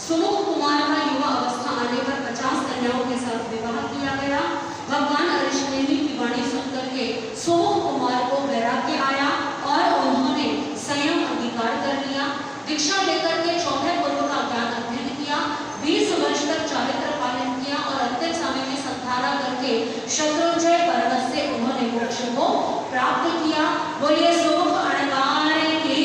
सुमुख कुमार का युवा अवस्था आने पर 50 कन्याओं के साथ विवाह किया गया। भगवान ऋषिमुनि की वाणी सुनकर के सुमुख कुमार को वैराग्य आया और उन्होंने संयम अंगीकार कर लिया। दीक्षा लेकर के 14 पूर्व का ज्ञान अध्ययन किया, 20 वर्ष तक चारित्र पालन किया और अंतिम समय में संधारा करके शत्रुंजय पर्वत से उन्होंने मोक्ष को प्राप्त किया। बोलिए सुमुख अणगार की।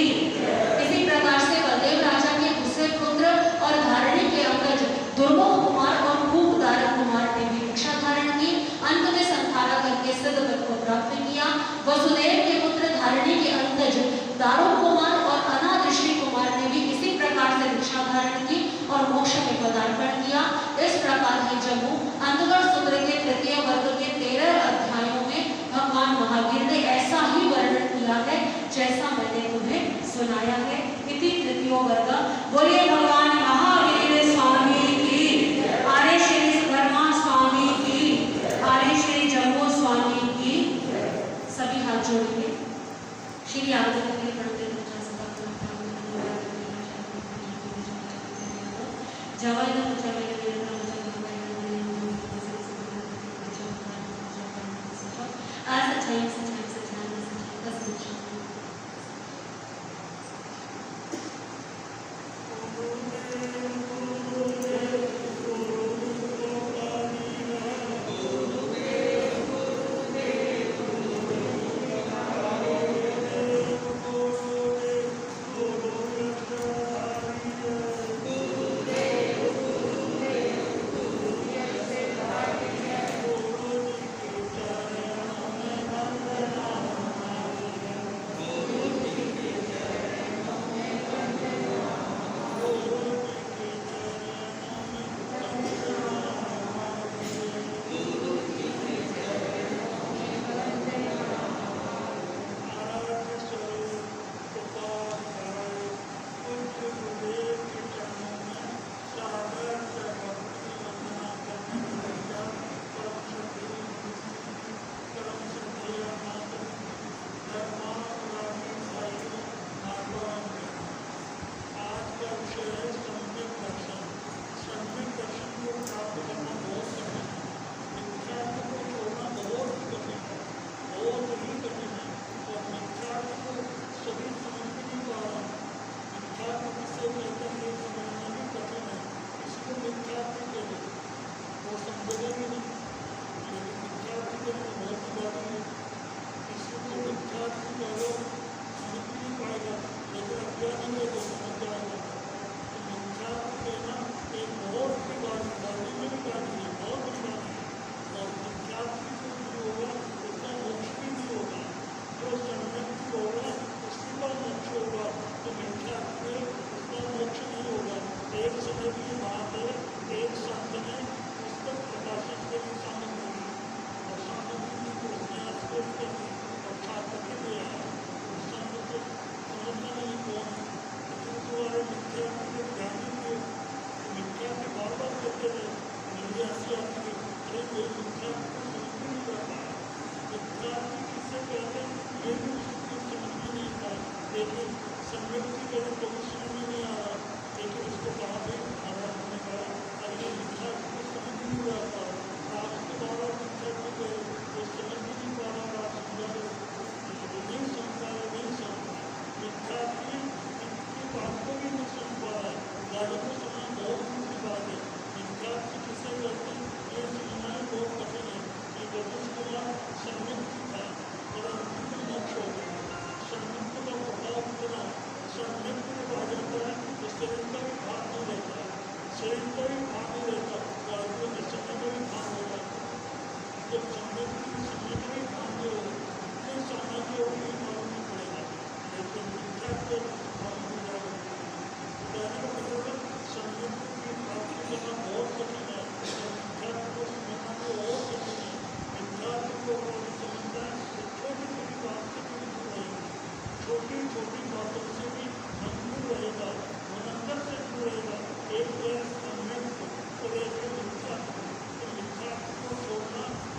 इसी प्रकार से बलदेव राजा के दूसरे पुत्र और धारणी के अंगज दुर्मुख कुमार और खूबदारक कुमार ने भी दीक्षा धारण की। अंत में संधारा करके सिद्ध पद को प्राप्त किया। वसुदेव के पुत्र धारणी के अंगज दारुक कुमार और अनाथ ऋषि कुमार ने भी इसी प्रकार से दीक्षा धारण की और मोक्ष में पदार्पण किया। इस प्रकार ही जम्मू अंतगढ़ सूत्र के तृतीय वर्ग के 13 अध्यायों में भगवान महावीर ने ऐसा ही वर्णन किया है जैसा मैंने तुम्हें सुनाया है। इति तृतीय वर्ग। बोलिए भगवान महावीर स्वामी की, आर्य श्री सुधर्मा स्वामी की, आर्य श्री जम्मू स्वामी की। सभी हाथ जोड़ेंगे। श्री आरती करके पढ़ते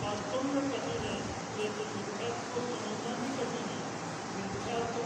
वास्तव में कठिन है, लेकिन मिथ्या को समझना भी कठिन है। मिथ्या तो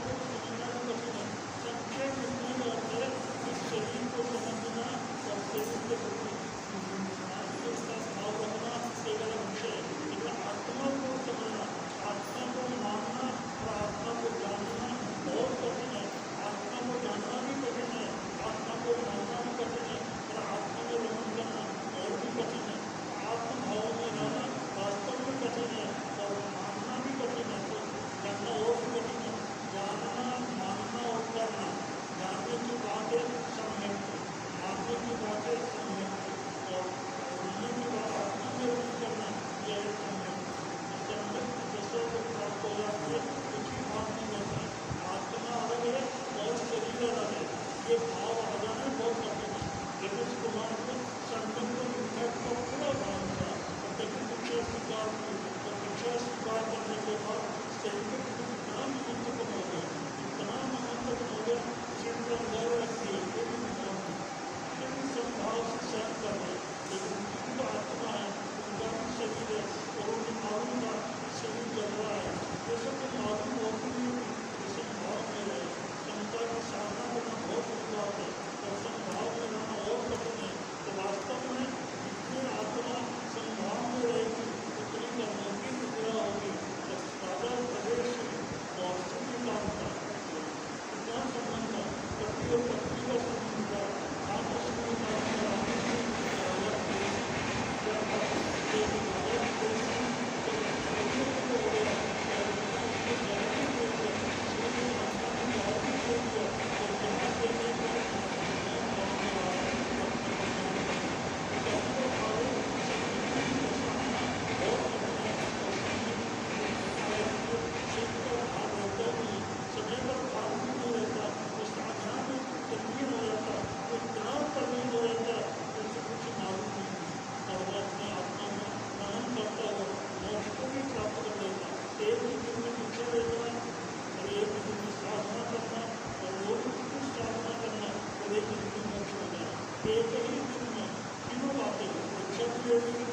एक ही दिन में तीनों बातें जब ले ली,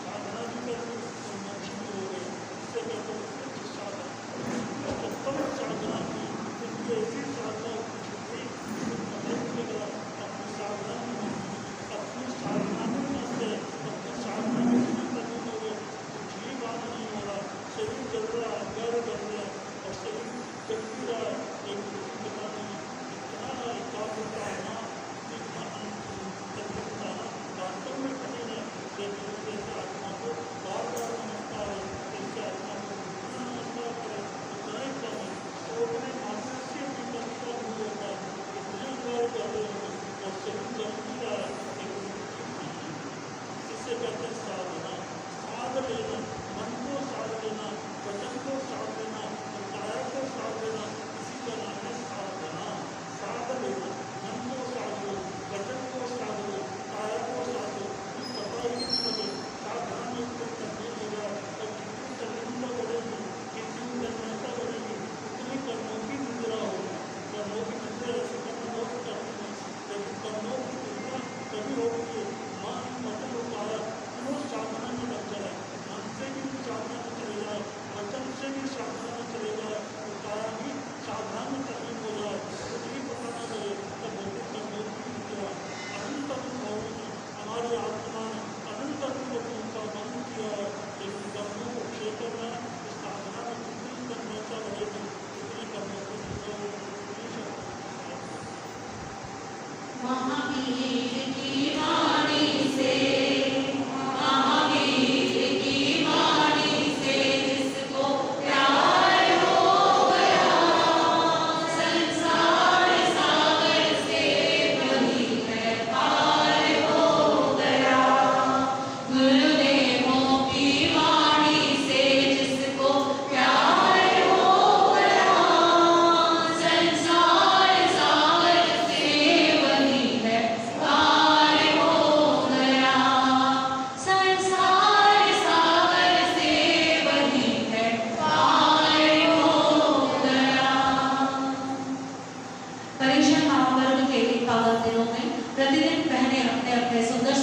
साधना भी कर ली और मोक्ष भी हो गए। इससे कहते हैं साधना। उत्तम साधना की उनकी ऐसी साधना हुई अपनी साधना में अपनी साधना में मस्त है, अपनी साधना में करने हो गए। कुछ ही बात नहीं हो रहा, शरीर चल रहा है, पैर चल रहे हैं और शरीर चल भी रहा है, लेकिन पता नहीं इतना एकाग्रता है ना, वास्तव में कठिन है। लेकिन जैसे आत्मा को बार बार समझता है, जैसे आत्मा को जितना नमस्कार करे उतना ही कम है, तो अपने मात्र से भी नमस्कार हो जाता है, इतने बार कर रहे हैं और शरीर चल भी रहा है, लेकिन इससे कहते हैं साधना। साध लेना, मन को साध लेना, वचन को साध लेना, काया को साध लेना, इसी का नाम है साधना। साध लेना, मन को साध लो, वचन को साध लो, काया को साध लो, पता ही नहीं लगे साधना में इतने तकलीफ हो जाए और जितनी तकलीफता बढ़ेगी, जितनी तन्मयता बढ़ेगी, उतनी कर्मों की निद्रा होगी। कर्मों की निद्रा ऐसे कर्म हो सकता नहीं, लेकिन कर्मों की निद्रा कभी होगी मन वचन काया तीनों साधना में लग जाए, मन से भी साधना में चले जाए, वचन से भी साधना में चले जाए और काया भी साधना में तकलीफ हो जाए, कुछ भी पता न चले तो भौतिक कर्मों की निद्रा अनंत होगी। हमारी आत्मा ने अनंत लोगों का मन किया है, लेकिन कर्मों को क्षय करना है। इस साधना में जितनी तन्मयता बढ़ेगी उतनी कर्मों को निद्रा होगी। महावीर की वाणी से, महावीर की वाणी से जिसको प्यार हो गया, संसार सागर से वही है पार हो गया। गुरुदेवों की वाणी से जिसको प्यार हो गया, संसार सागर से वही है पार हो गया, संसार सागर से वही है पार हो गया। परीक्षा महापर्व के पावन दिनों में प्रतिदिन पहने अपने अपने सुंदर